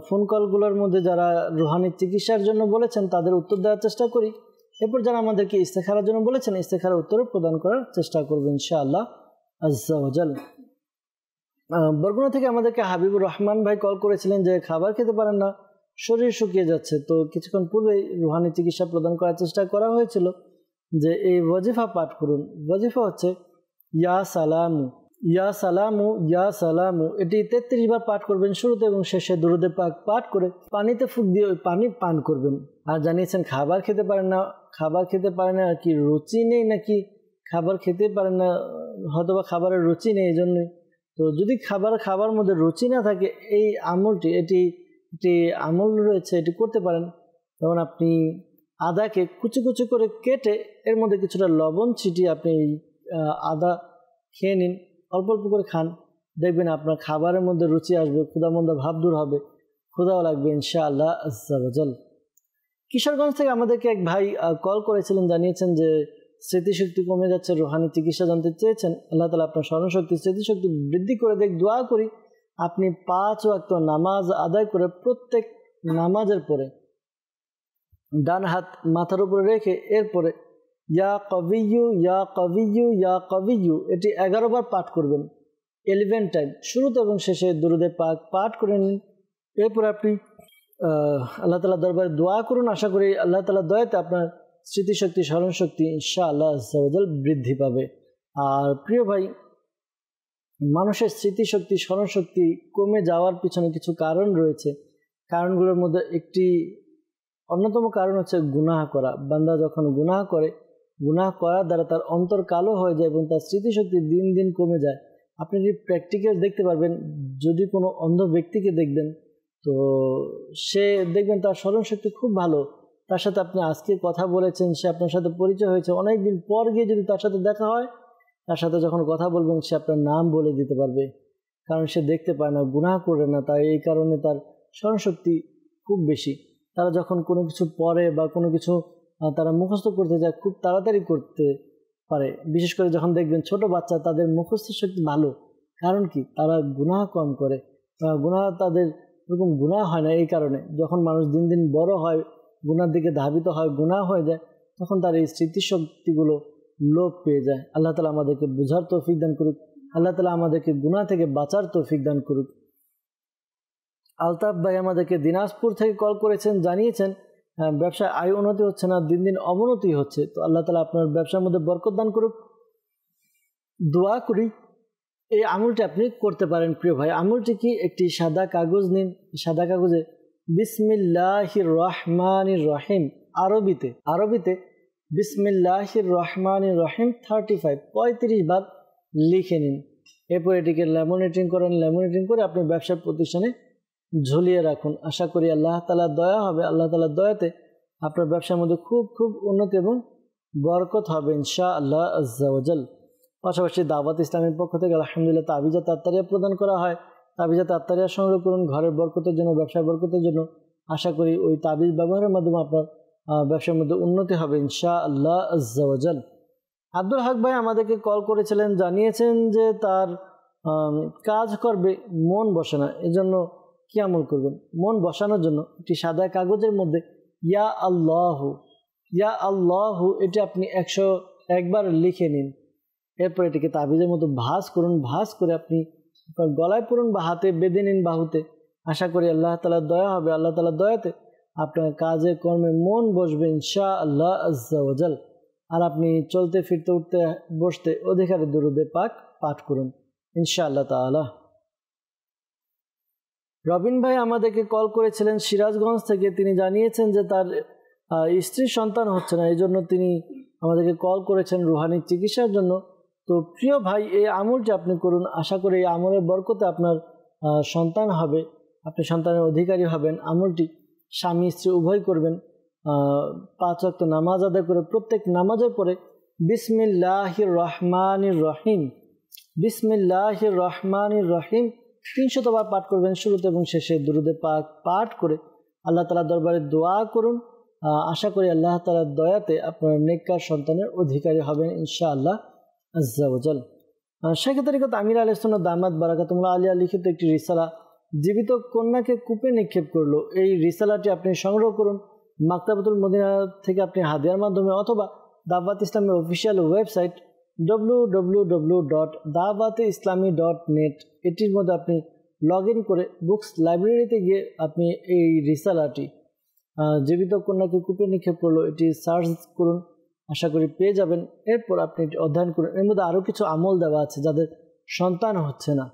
ফোন কলগুলোর মধ্যে যারা রুহানি চিকিৎসার জন্য বলেছেন তাদের উত্তর দেওয়ার চেষ্টা করি। এরপর যারা আমাদেরকে ইস্তেখারার জন্য বলেছেন ইস্তেখারার উত্তর প্রদান করার চেষ্টা করব ইনশাআল্লাহ আজ্জা ওয়া জাল। বরগুনা থেকে আমাদেরকে হাবিবুর রহমান ভাই কল করেছিলেন যে খাবার খেতে পারেন না, শরীর শুকিয়ে যাচ্ছে। তো কিছুক্ষণ পূর্বেই রুহানি চিকিৎসা প্রদান করার চেষ্টা করা হয়েছিল যে এই ওয়াজিফা পাঠ করুন। ওয়াজিফা হচ্ছে ইয়া সালামু ইয়া সালামু এটি 33 বার পাঠ করবেন শুরুতে এবং শেষে দুরূদে পাক পাঠ করে পানিতে ফুঁক দিয়ে ওই পানি পান করবেন। আর জানিয়েছেন খাবার খেতে পারেন না আর কি রুচি নেই নাকি খাবার খেতে পারেন না, হয়তো বা খাবারের রুচি নেই এই জন্যই। তো যদি খাবার মধ্যে রুচি না থাকে এই আমলটি এটি আমল রয়েছে, এটি করতে পারেন। যেমন আপনি আদাকে কুচি কুচি করে কেটে এর মধ্যে কিছুটা লবণ ছিটিয়ে আপনি আদা খেয়ে নিন, অল্প অল্প করে খান, দেখবেন আপনার খাবারের মধ্যে রুচি আসবে, ক্ষুধামন্দা ভাব দূর হবে, ক্ষুধাও লাগবে ইনশাআল্লাহ আজ্জা ওয়া জাল। কিশোরগঞ্জ থেকে আমাদেরকে এক ভাই কল করেছিলেন, জানিয়েছেন যে স্মৃতিশক্তি কমে যাচ্ছে, রুহানি চিকিৎসা জানতে চেয়েছেন। আল্লাহ তাআলা আপনার স্মরণশক্তি স্মৃতিশক্তি বৃদ্ধি করে দেখ, দোয়া করি আপনি 5 ওয়াক্ত নামাজ আদায় করে প্রত্যেক নামাজের পরে ডান হাত মাথার উপরে রেখে এরপরে ইয়া কবিয়্যু ইয়া কবিয়্যু ইয়া কবিয়্যু এটি 11 বার পাঠ করবেন 11 টাইম, শুরুতে এবং শেষে দুরূদে পাক পাঠ করে নিন। এরপরে আপনি আল্লাহ তাআলার দরবারে দোয়া করুন, আশা করি আল্লাহ তাআলার দয়াতে আপনার স্মৃতিশক্তি স্মরণশক্তি ইনশাআল্লাহ আজ্জা ওয়া জাল বৃদ্ধি পাবে। আর প্রিয় ভাই, মানুষের স্মৃতিশক্তি স্মরণশক্তি কমে যাওয়ার পিছনে কিছু কারণ রয়েছে। কারণগুলোর মধ্যে একটি অন্যতম কারণ হচ্ছে গুনাহ করা। বান্দা যখন গুনাহ করে, গুনাহ করার দ্বারা তার অন্তর কালো হয়ে যায় এবং তার স্মৃতিশক্তি দিন দিন কমে যায়। আপনি যদি প্র্যাকটিক্যাল দেখতে পারবেন, যদি কোনো অন্ধ ব্যক্তিকে দেখবেন তো সে দেখবেন তার স্মরণশক্তি খুব ভালো, তার সাথে আপনি আজকে কথা বলেছেন, সে আপনার সাথে পরিচয় হয়েছে, অনেক দিন পর গিয়ে যদি তার সাথে দেখা হয়, তার সাথে যখন কথা বলবেন সে আপনার নাম বলে দিতে পারবে, কারণ সে দেখতে পায় না, গুনাহ করে না, তাই এই কারণে তার স্মরণশক্তি খুব বেশি। তারা যখন কোনো কিছু পড়ে বা কোনো কিছু তারা মুখস্থ করতে যায় খুব তাড়াতাড়ি করতে পারে, বিশেষ করে যখন দেখবেন ছোট বাচ্চা তাদের মুখস্থ শক্তি ভালো, কারণ কি তারা গুনাহ কম করে, তাদের এরকম গুনাহ হয় না। এই কারণে যখন মানুষ দিন দিন বড় হয়, গুনার দিকে ধাবিত হয়, গুনাহ হয়ে যায়, তখন তার এই স্মৃতিশক্তিগুলো লোপ পেয়ে যায়। আল্লাহ তাআলা আমাদেরকে বুঝার তৌফিক দান করুক, আল্লাহ তাআলা আমাদেরকে গুনাহ থেকে বাঁচার তৌফিক দান করুক। আলতাফ ভাই আমাদেরকে দিনাজপুর থেকে কল করেছেন, জানিয়েছেন ব্যবসায় আয় উন্নতি হচ্ছে না, দিন দিন অবনতি হচ্ছে। তো আল্লাহ তাআলা আপনার ব্যবসার মধ্যে বরকত দান করুক। দোয়া করি এই আমলটি আপনি করতে পারেন। প্রিয় ভাই, আমলটি কি, একটি সাদা কাগজ নিন, সাদা কাগজে বিসমিল্লাহির রহমানির রহিম আরবিতে বিসমিল্লাহির রহমানির রহিম 35 বার লিখে নিন। এরপর এটিকে ল্যামিনেটিং করেন, ল্যামিনেটিং করে আপনি ব্যবসার প্রতিষ্ঠানে ঝুলিয়ে রাখুন। আশা করি আল্লাহ তাআলার দয়া হবে, আল্লাহ তাআলার দয়াতে আপনার ব্যবসার মধ্যে খুব খুব উন্নতি এবং বরকত হবে ইনশাআল্লাহ আজ্জা ওয়া জাল। পাশাপাশি দাওয়াত ইসলামের পক্ষ থেকে আলহামদুলিল্লাহ তাবিজাত আত্তারিয়া প্রদান করা হয়। তাবিজাত আত্তারিয়া সংগ্রহ করুন ঘরের বরকতের জন্য, ব্যবসার বরকতের জন্য। আশা করি ওই তাবিজ ব্যবহারের মাধ্যমে আপনার ব্যবসার মধ্যে উন্নতি হবে ইনশাআল্লাহ আজ্জা ওয়া জাল। আব্দুল হক ভাই আমাদেরকে কল করেছিলেন, জানিয়েছেন যে তার কাজ করবে মন বসে না, এজন্য কি আমল করবেন? মন বসানোর জন্য একটি সাদা কাগজের মধ্যে ইয়া আল্লাহু এটি আপনি 101 বার লিখে নিন। এরপর এটিকে তাবিজের মতো ভাঁজ করুন, ভাঁজ করে আপনি আপনার গলায় পড়ুন বা হাতে বেঁধে নিন বাহুতে। আশা করি আল্লাহ তাআলার দয়া হবে, আল্লাহ তাআলার দয়াতে আপনার কাজে কর্মে মন বসবে ইনশাআল্লাহ আজ্জা ওয়া জাল। আর আপনি চলতে ফিরতে উঠতে বসতে অধিকারে দুরূদে পাক পাঠ করুন ইনশাআল্লাহ তাআলা। রবিন ভাই আমাদেরকে কল করেছিলেন সিরাজগঞ্জ থেকে, তিনি জানিয়েছেন যে তার স্ত্রীর সন্তান হচ্ছে না, এই জন্য তিনি আমাদেরকে কল করেছেন রুহানি চিকিৎসার জন্য। তো প্রিয় ভাই, এই আমলটি আপনি করুন, আশা করি এই আমলের বরকতে আপনার সন্তান হবে, আপনি সন্তানের অধিকারী হবেন। আমলটি স্বামী স্ত্রী উভয় করবেন। 5 ওয়াক্ত নামাজ আদায় করে প্রত্যেক নামাজের পরে বিসমিল্লাহির রহমানির রহিম 300 বার পাঠ করবেন শুরুতে এবং শেষে দুরূদে পাক পাঠ করে আল্লাহ তাআলার দরবারে দোয়া করুন। আশা করি আল্লাহ তাআলার দয়াতে আপনার নেককার সন্তানের অধিকারী হবেন ইনশাআল্লাহ আজ্জা ওয়া জাল। শেখ তরিকত আমির আহলে সুন্নাত দামাত বারাকাতুহুল্লাহ আলিয়া লিখিত একটি রিসালা জীবিত কন্যাকে কূপে নিক্ষেপ করলো, এই রিসালাটি আপনি সংগ্রহ করুন মাকতাবাতুল মদিনা থেকে আপনি হাদিয়ার মাধ্যমে, অথবা দাওয়াত ইসলামের অফিসিয়াল ওয়েবসাইট www.dawat-islami.net এটির মধ্যে আপনি লগ ইন করে বুকস লাইব্রেরিতে গিয়ে আপনি এই রিসালাটি জীবিত কন্যাকে কূপে নিক্ষেপ করলো এটি সার্চ করুন, আশা করি পেয়ে যাবেন। এরপর আপনি এটি অধ্যয়ন করুন। এর মধ্যে আরও কিছু আমল দেওয়া আছে, যাদের সন্তান হচ্ছে না।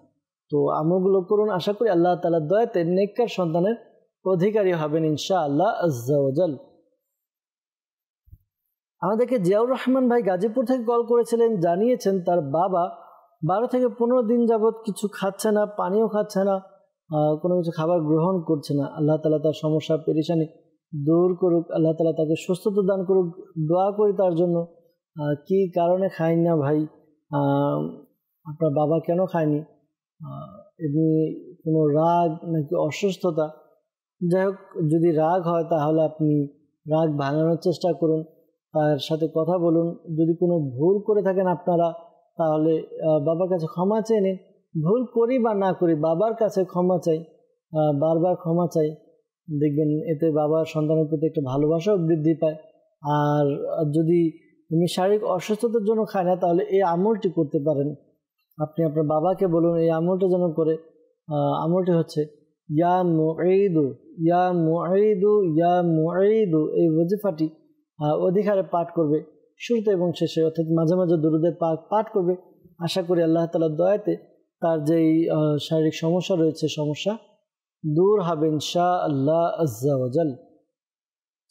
তো আমলগুলো করুন, আশা করি আল্লাহ তাআলার দয়াতে নেককার সন্তানের অধিকারী হবেন ইনশাআল্লাহ আজ্জা ওয়াজাল। আমাদেরকে জিয়াউর রহমান ভাই গাজীপুর থেকে কল করেছিলেন, জানিয়েছেন তার বাবা 12 থেকে 15 দিন যাবৎ কিছু খাচ্ছে না, পানিও খাচ্ছে না, কোনো কিছু খাবার গ্রহণ করছে না। আল্লাহ তাআলা তার সমস্যা পেরেশানি দূর করুক, আল্লাহ তাআলা তাকে সুস্থতা দান করুক, দোয়া করি তার জন্য। কি কারণে খায় না ভাই, আপনার বাবা কেন খায়নি, এমনি কোনো রাগ নাকি অসুস্থতা? যাই হোক, যদি রাগ হয় তাহলে আপনি রাগ ভাঙানোর চেষ্টা করুন, তার সাথে কথা বলুন। যদি কোনো ভুল করে থাকেন আপনারা, তাহলে বাবার কাছে ক্ষমা চেয়ে নিন। ভুল করি বা না করি বাবার কাছে ক্ষমা চাই, বারবার ক্ষমা চাই, দেখবেন এতে বাবার সন্তানের প্রতি একটা ভালোবাসাও বৃদ্ধি পায়। আর যদি এমনি শারীরিক অসুস্থতার জন্য খায় না, তাহলে এই আমলটি করতে পারেন। আপনি আপনার বাবাকে বলুন এই আমলটা যেন করে। আমলটি হচ্ছে ইয়া মুঈদু ইয়া মুঈদু ইয়া মুঈদু, এই ওজিফাটি অধিকারে পাঠ করবে শুরুতে এবং শেষে, অর্থাৎ মাঝে মাঝে দুরুদে পাক পাঠ করবে। আশা করি আল্লাহ তাআলার দয়াতে তার যেই শারীরিক সমস্যা রয়েছে, সমস্যা দূর হবে ইনশাআল্লাহ আজ্জা ওয়াজাল।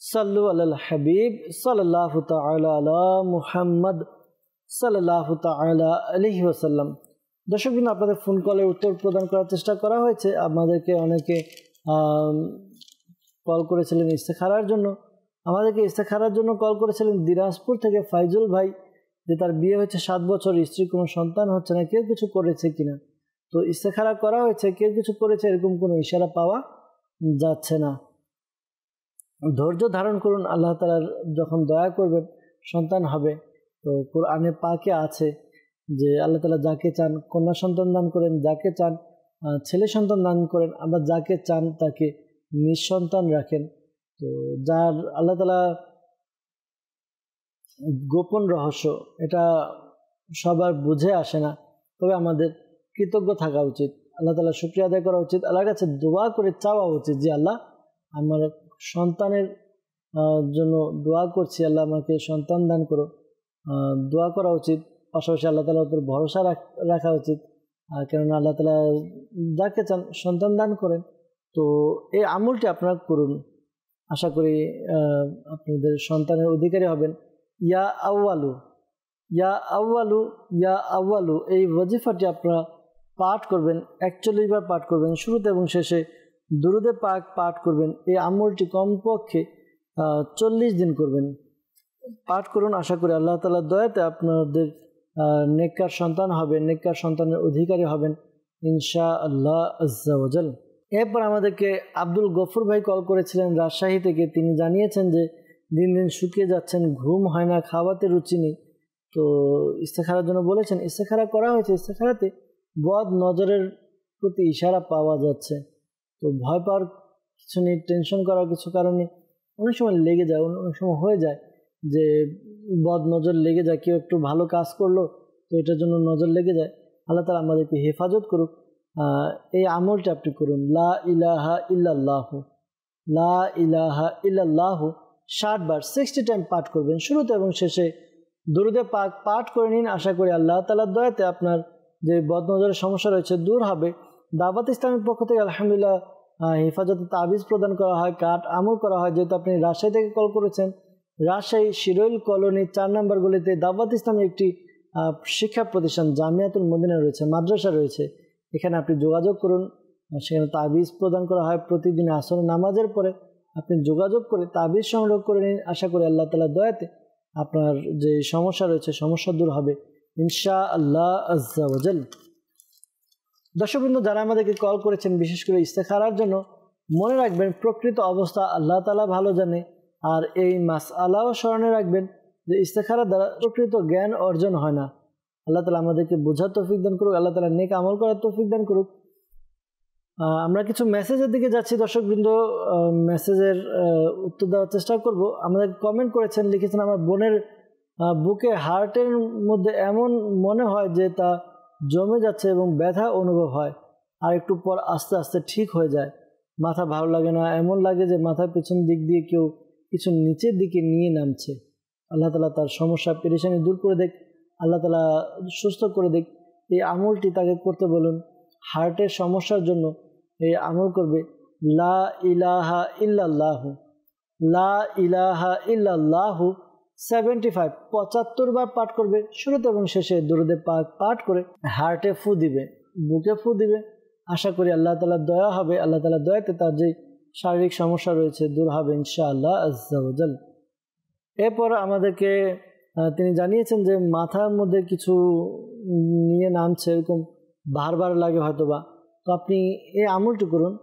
সাল্লু আলাল হাবিব সাল্লাল্লাহু তাআলা আলা মুহাম্মদ সাল্লাল্লাহু তাআলা আলাইহি ওয়াসাল্লাম। দর্শকবৃন্দ, আপনাদের ফোন কলের উত্তর প্রদান করার চেষ্টা করা হয়েছে। আমাদেরকে অনেকে কল করেছিলেন ইস্তেখারার জন্য। আমাদেরকে ইস্তেখারার জন্য কল করেছিলেন দিনাজপুর থেকে ফাইজুল ভাই, যে তার বিয়ে হয়েছে 7 বছর, স্ত্রী কোনো সন্তান হচ্ছে না, কেউ কিছু করেছে কিনা। তো ইস্তেখারা করা হয়েছে, কেউ কিছু করেছে এরকম কোনো ইশারা পাওয়া যাচ্ছে না। ধৈর্য ধারণ করুন, আল্লাহ তাআলার যখন দয়া করবেন সন্তান হবে। তো কোরআনে পাকে আছে যে আল্লাহ তাআলা যাকে চান কন্যা সন্তান দান করেন, যাকে চান ছেলে সন্তান দান করেন, আবার যাকে চান তাকে নিঃসন্তান রাখেন। তো যার আল্লাহ তাআলা গোপন রহস্য, এটা সবার বুঝে আসে না, তবে আমাদের কৃতজ্ঞ থাকা উচিত, আল্লাহ তাআলার শুকরিয়া আদায় করা উচিত, আল্লাহর কাছে দোয়া করে চাওয়া উচিত যে আল্লাহ আমার সন্তানের জন্য দোয়া করছি, আল্লাহ আমাকে সন্তান দান করো, দোয়া করা উচিত। পাশাপাশি আল্লাহ তাআলার উপর ভরসা রাখা উচিত, কেননা আল্লাহ তাআলা যাকে চান সন্তান দান করেন। তো এই আমলটি আপনারা করুন, আশা করি আপনাদের সন্তানের অধিকারী হবেন। ইয়া আউয়ালু ইয়া আউয়ালু ইয়া আউয়ালু, এই ওয়াজিফাটি আপনারা পাঠ করবেন, 41 বার পাঠ করবেন, শুরুতে এবং শেষে দুরুদে পাক পাঠ করবেন। এই আমলটি কমপক্ষে 40 দিন করবেন, পাঠ করুন। আশা করি আল্লাহ তাআলার দয়াতে আপনাদের নেককার সন্তান হবে, নেককার সন্তানের অধিকারী হবেন ইনশাআল্লাহ আজ্জা ওয়াজাল। এরপর আমাদেরকে আব্দুল গফুর ভাই কল করেছিলেন রাজশাহী থেকে। তিনি জানিয়েছেন যে দিন দিন শুকিয়ে যাচ্ছেন, ঘুম হয় না, খাওয়াতে রুচি নেই। তো ইস্তেখারার জন্য বলেছেন, ইস্তেখারা করা হয়েছে, ইস্তেখারাতে বদ নজরের প্রতি ইশারা পাওয়া যাচ্ছে। তো ভয় পাওয়ার কিছু নেই, টেনশন করার কিছু কারণ নেই। অনেক সময় লেগে যায়, অনেক সময় হয়ে যায় যে বদ নজর লেগে যায়, কেউ একটু ভালো কাজ করলো তো এটার জন্য নজর লেগে যায়। আল্লাহ তাআলা আমাদেরকে হেফাজত করুক। এই আমলটা আপনি করুন, লা ইলাহা ইল্লাল্লাহু, লা ইলাহা ইল্লাল্লাহু 60 বার 60 টাইম পাঠ করবেন, শুরুতে এবং শেষে দুরুদে পাক পাঠ করে নিন। আশা করি আল্লাহ তাআলার দয়াতে আপনার যে বদনজরের সমস্যা রয়েছে দূর হবে। দাওয়াত ইসলামের পক্ষ থেকে আলহামদুলিল্লাহ হেফাজতে তাবিজ প্রদান করা হয়, কাঠ আমল করা হয়। যেহেতু আপনি রাজশাহী থেকে কল করেছেন, রাজশাহী শিরোইল কলোনি 4 নম্বর গলিতে দাওয়াত ইসলামের একটি শিক্ষা প্রতিষ্ঠান জামিয়াতুল মদিনা রয়েছে, মাদ্রাসা রয়েছে। এখানে আপনি যোগাযোগ করুন, সেখানে তাবিজ প্রদান করা হয়। প্রতিদিন আসর নামাজের পরে আপনি যোগাযোগ করে তাবিজ সংগ্রহ করে নিন। আশা করি আল্লাহ তাআলার দয়াতে আপনার যে সমস্যা রয়েছে সমস্যা দূর হবে ইনশাআল্লাহ আজ্জা ওয়াজাল। দর্শকবৃন্দ, যারা আমাদেরকে কল করেছেন বিশেষ করে ইস্তেখারার জন্য, মনে রাখবেন প্রকৃত অবস্থা আল্লাহ তাআলা ভালো জানে। আর এই মাসআলাও স্মরণে রাখবেন যে ইস্তেখারার দ্বারা প্রকৃত জ্ঞান অর্জন হয় না। আল্লাহ তাআলা আমাদেরকে বোঝার তৌফিক দান করুক, আল্লাহ তাআলা নেক আমল করার তৌফিক দান করুক। আমরা কিছু মেসেজের দিকে যাচ্ছি দর্শকবৃন্দ, মেসেজের উত্তর দেওয়ার চেষ্টা করব। আমাদের কমেন্ট করেছেন, লিখেছেন আমার বোনের বুকে হার্টের মধ্যে এমন মনে হয় যে তা জমে যাচ্ছে এবং ব্যথা অনুভব হয়, আর একটু পর আস্তে আস্তে ঠিক হয়ে যায়। মাথা ভালো লাগে না, এমন লাগে যে মাথার পেছন দিক দিয়ে কেউ কিছু নিচের দিকে নিয়ে নামছে। আল্লাহ তাআলা তার সমস্যা পেরেশানি দূর করে দেখ, আল্লাহ তাআলা সুস্থ করে দেখ। এই আমলটি তাকে করতে বলুন। হার্টের সমস্যার জন্য এই আমল করবে, লা ইলাহা ইল্লাল্লাহু, লা ইলাহা ইল্লাল্লাহু 75 বার পাঠ করবে। শুরুতে এবং শেষে দুরূদে পাক পাঠ করে হার্টে ফু দিবে, বুকে ফু দিবে। আশা করি আল্লাহ তাআলার দয়া হবে, আল্লাহ তাআলার দয়াতে তার যে শারীরিক সমস্যা রয়েছে দূর হবে ইনশাআল্লাহ আজ্জা ওয়া জাল। এরপর আমাদেরকে তিনি জানিয়েছেন যে মাথার মধ্যে কিছু নিয়ে নামছে, এরকম বারবার লাগে হয়তোবা। তো আপনি এই আমলটি করুন,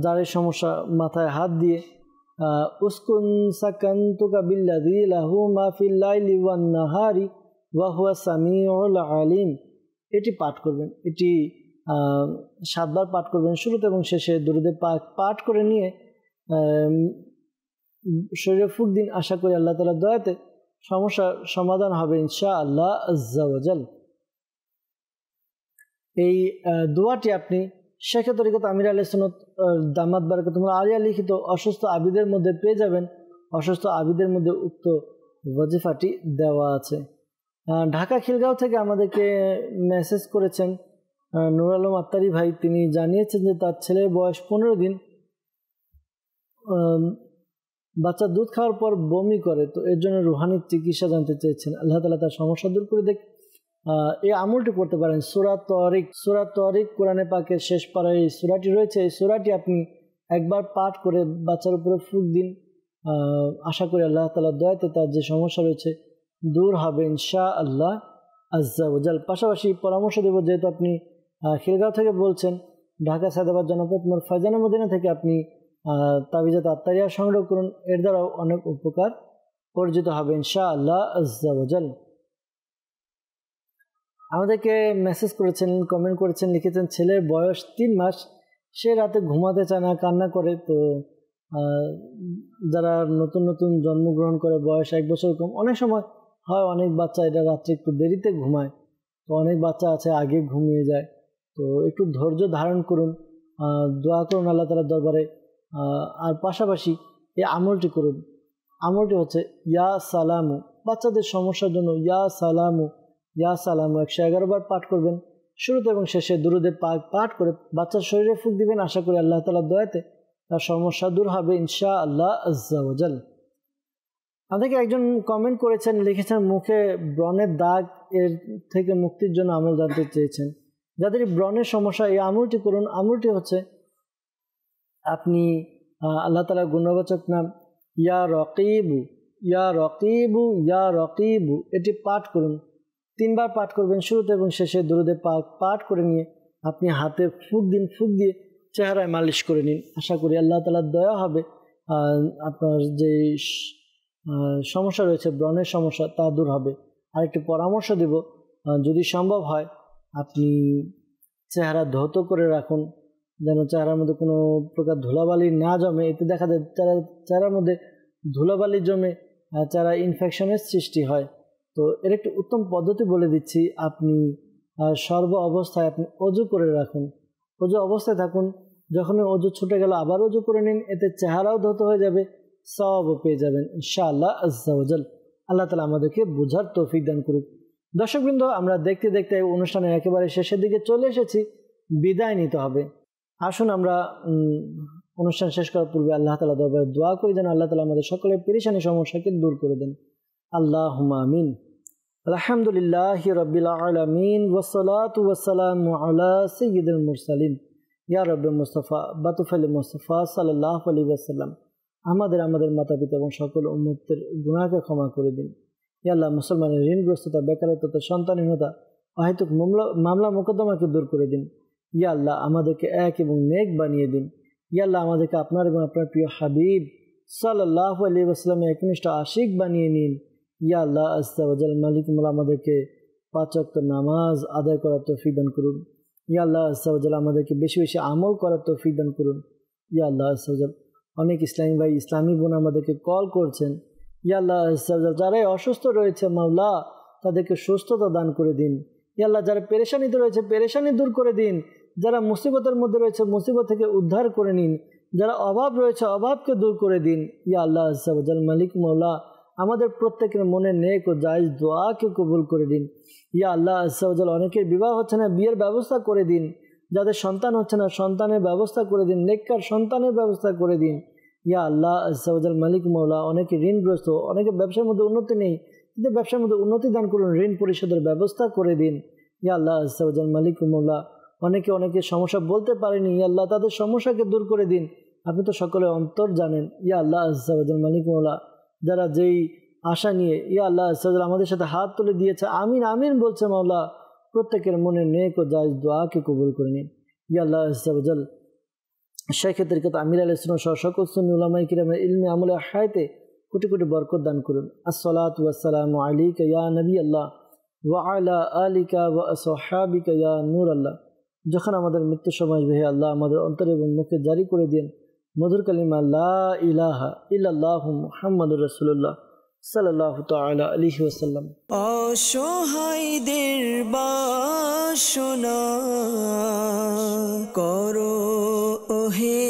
যার এই সমস্যা মাথায় হাত দিয়ে উসকুন সাকান্তুকা বিল্লাযী লাহু মা ফিল লাইলি ওয়ান নাহারি ওয়া হুয়া সামিউল আলিম, এটি পাঠ করবেন। এটি 7 বার পাঠ করবেন, শুরুতে এবং শেষে দুরূদে পাক পাঠ করে নিয়ে শরীরে ফুঁক দিন। আশা করি আল্লাহ তাআলার দয়াতে সমস্যার সমাধান হবে ইনশাআল্লাহ আজ্জা ওয়া জাল। এই দোয়াটি আপনি শেখ তরিকত আমির আলাইহিস সুন্নাত দামাত বারাকাতুহুল আলিয়া লিখিত অসুস্থ আবিদের মধ্যে পেয়ে যাবেন। অসুস্থ আবিদের মধ্যে উক্ত ওয়াজিফাটি দেওয়া আছে। ঢাকা খিলগাঁও থেকে আমাদেরকে মেসেজ করেছেন নূর আলম আত্তারি ভাই। তিনি জানিয়েছেন যে তার ছেলের বয়স 15 দিন, বাচ্চা দুধ খাওয়ার পর বমি করে, তো এর জন্য রুহানি চিকিৎসা জানতে চেয়েছেন। আল্লাহ তাআলা তার সমস্যা দূর করে দেখ। এই আমলটি করতে পারেন। সূরা তারিক কোরআনে পাকের শেষ পারায় এই সূরাটি রয়েছে। এই সূরাটি আপনি একবার পাঠ করে বাচ্চার উপরে ফুঁক দিন। আশা করি আল্লাহ তাআলার দয়াতে তার যে সমস্যা রয়েছে দূর হবে ইনশাআল্লাহ আজ্জা ওয়া জাল। পাশাপাশি পরামর্শ দেব, যেহেতু আপনি খিলগাঁও থেকে বলছেন, ঢাকা সায়দাবাদ জনপদ মোড় ফয়জানা মদিনা থেকে আপনি তাবিজাত আত্তারিয়া সংগ্রহ করুন। এর দ্বারাও অনেক উপকার অর্জিত হবে ইনশাআল্লাহ আজ্জা ওয়া জাল। আমাদেরকে মেসেজ করেছেন, কমেন্ট করেছেন, লিখেছেন ছেলের বয়স 3 মাস, সে রাতে ঘুমাতে চায় না, কান্না করে। তো যারা নতুন নতুন জন্মগ্রহণ করে বয়স 1 বছর কম, অনেক সময় হয় অনেক বাচ্চা এটা রাত্রে একটু দেরিতে ঘুমায়, তো অনেক বাচ্চা আছে আগে ঘুমিয়ে যায়। তো একটু ধৈর্য ধারণ করুন, দোয়া করুন আল্লাহ তাআলার দরবারে। আর পাশাপাশি এই আমলটি করুন। আমলটি হচ্ছে ইয়া সালামু, বাচ্চাদের সমস্যার জন্য ইয়া সালামু, ইয়া সালামু 111 বার পাঠ করবেন। শুরুতে এবং শেষে দুরূদে পাক পাঠ করে বাচ্চার শরীরে ফুঁক দিবেন। আশা করি আল্লাহ তাআলার দয়াতে তার সমস্যা দূর হবে ইনশাআল্লাহ আজ্জা ওয়া জাল। আমাদেরকে একজন কমেন্ট করেছেন, লিখেছেন মুখে ব্রণের দাগ, এর থেকে মুক্তির জন্য আমল জানতে চেয়েছেন। যাদের ব্রণের সমস্যা, এই আমলটি করুন। আমলটি হচ্ছে আপনি আল্লাহ তাআলার গুণবাচক নাম ইয়া রকিবু, ইয়া রকিবু, ইয়া রকিবু, এটি পাঠ করুন। 3 বার পাঠ করবেন। শুরুতে এবং শেষে দুরূদে পাক পাঠ করে নিয়ে আপনি হাতে ফুঁক দিন, ফুঁক দিয়ে চেহারায় মালিশ করে নিন। আশা করি আল্লাহ তাআলার দয়া হবে, আপনার যে সমস্যা রয়েছে ব্রণের সমস্যা তা দূর হবে। আরেকটি পরামর্শ দেব, যদি সম্ভব হয় আপনি চেহারা ধৌত করে রাখুন, যেন চেহারার মধ্যে কোনো প্রকার ধুলাবালি না জমে। এতে দেখা যায় চেহারার মধ্যে ধুলাবালি জমে চেহারা ইনফেকশনের সৃষ্টি হয়। তো এর একটি উত্তম পদ্ধতি বলে দিচ্ছি, আপনি সর্ব অবস্থায় আপনি অজু করে রাখুন, অজু অবস্থায় থাকুন। যখনই অজু ছুটে গেল আবার অজু করে নিন, এতে চেহারাও ধৌত হয়ে যাবে, সওয়াবও পেয়ে যাবেন ইনশাআল্লাহ আজ্জা ওয়া জাল। আল্লাহ তাআলা আমাদেরকে বোঝার তৌফিক দান করুক। দর্শকবৃন্দ, আমরা দেখতে দেখতে অনুষ্ঠানের একেবারে শেষের দিকে চলে এসেছি, বিদায় নিতে হবে। আসুন আমরা অনুষ্ঠান শেষ করার পূর্বে আল্লাহ তাআলা দরবারে দোয়া করি, যেন আল্লাহ তাআলা আমাদের সকলের পেরেশানি সমস্যাকে দূর করে দেন। আল্লাহুম্মা আমিন। আলহামদুলিল্লাহি রাব্বিল আলামিন ওয়াসসালাতু ওয়াসসালামু আলা সাইয়্যিদিল মুরসালিন ইয়া রাব্বি মুস্তাফা বাতুফাল মুস্তাফা সাল্লাল্লাহু আলাইহি ওয়াসাল্লাম। আমাদের মাতা পিতা এবং সকল উম্মতের গুনাহকে ক্ষমা করে দিন। ইয়া আল্লাহ, মুসলমানের ঋণগ্রস্ততা, বেকারত্ব, সন্তানহীনতা, অহেতুক মামলা মোকদ্দমাকে দূর করে দিন। ইয়া আল্লাহ, আমাদেরকে এক এবং নেক বানিয়ে দিন। ইয়া আল্লাহ, আমাদেরকে আপনার এবং আপনার প্রিয় হাবিব সাল্লাল্লাহু আলাইহি ওয়াসাল্লামের একনিষ্ঠ আশিক বানিয়ে নিন। ইয়া আল্লাহ আজ্জা ওয়া জাল, মালিক মোলা আমাদেরকে 5 ওয়াক্ত নামাজ আদায় করার তৌফিক দান করুন। ইয়া আল্লাহ আজ্জা ওয়া জাল, আমাদেরকে বেশি বেশি আমল করার তৌফিক দান করুন। ইয়া আল্লাহ আজ্জা ওয়া জাল, অনেক ইসলামী ভাই, ইসলামী বোন আমাদেরকে কল করছেন। ইয়া আল্লাহ আজ্জা ওয়া জাল, যারাই অসুস্থ রয়েছে মাওলা তাদেরকে সুস্থতা দান করে দিন। ইয়া আল্লাহ, যারা পেরেশানিতে রয়েছে পেরেশানি দূর করে দিন। যারা মুসিবতের মধ্যে রয়েছে মুসিবত থেকে উদ্ধার করে নিন। যারা অভাব রয়েছে অভাবকে দূর করে দিন। ইয়া আল্লাহ আজ্জা ওয়া জাল, মালিক মৌলা আমাদের প্রত্যেকের মনে নেক ও জায়েজ দোয়াকে কবুল করে দিন। ইয়া আল্লাহ আজ্জা ওয়া জাল, অনেকের বিবাহ হচ্ছে না, বিয়ের ব্যবস্থা করে দিন। যাদের সন্তান হচ্ছে না, সন্তানের ব্যবস্থা করে দিন, নেককার সন্তানের ব্যবস্থা করে দিন। ইয়া আল্লাহ আজ্জা ওয়া জাল, মালিক মওলা, অনেকে ঋণগ্রস্ত, অনেকে ব্যবসার মধ্যে উন্নতি নেই, কিন্তু ব্যবসার মধ্যে উন্নতি দান করুন, ঋণ পরিশোধের ব্যবস্থা করে দিন। ইয়া আল্লাহ আজ্জা ওয়া জাল, মালিক মওলা, অনেকে সমস্যা বলতে পারেনি, ইয়া আল্লাহ তাদের সমস্যাকে দূর করে দিন। আপনি তো সকলের অন্তর জানেন। ইয়া আল্লাহ আজ্জা ওয়া জাল, মালিক মওলা, যারা যেই আশা নিয়ে ইয়া আল্লাহ আজ্জা ওয়া জাল আমাদের সাথে হাত তুলে দিয়েছে, আমিন আমিন বলছে, মাওলা প্রত্যেকের মনে নেক ও জায়েজ দোয়াকে কবুল করে নিন। ইয়া আল্লাহ আজ্জা ওয়া জাল, শাইখে তরিকত আমির আলাইহিস সালাম সহ সকল সুন্নি উলামায়ে কিরামের ইলমে আমলে হায়াতে কোটি কোটি বরকত দান করুন। আসসালাতু ওয়াসসালামু আলাইকা ইয়া নবী আল্লাহ ওয়া আলা আলিকা ওয়া আসহাবিকা ইয়া নূর আল্লাহ। যখন আমাদের মৃত্যু সময় আসবে, হে আল্লাহ আমাদের অন্তরে এবং মুখে জারি করে দিন মধুর কালিমা লা ইলাহা ইল্লাল্লাহু মুহাম্মাদুর রাসূলুল্লাহ সাল্লাল্লাহু তাআলা আলাইহি ওয়াসাল্লাম। অসহায়দের বাসনা করো ওহে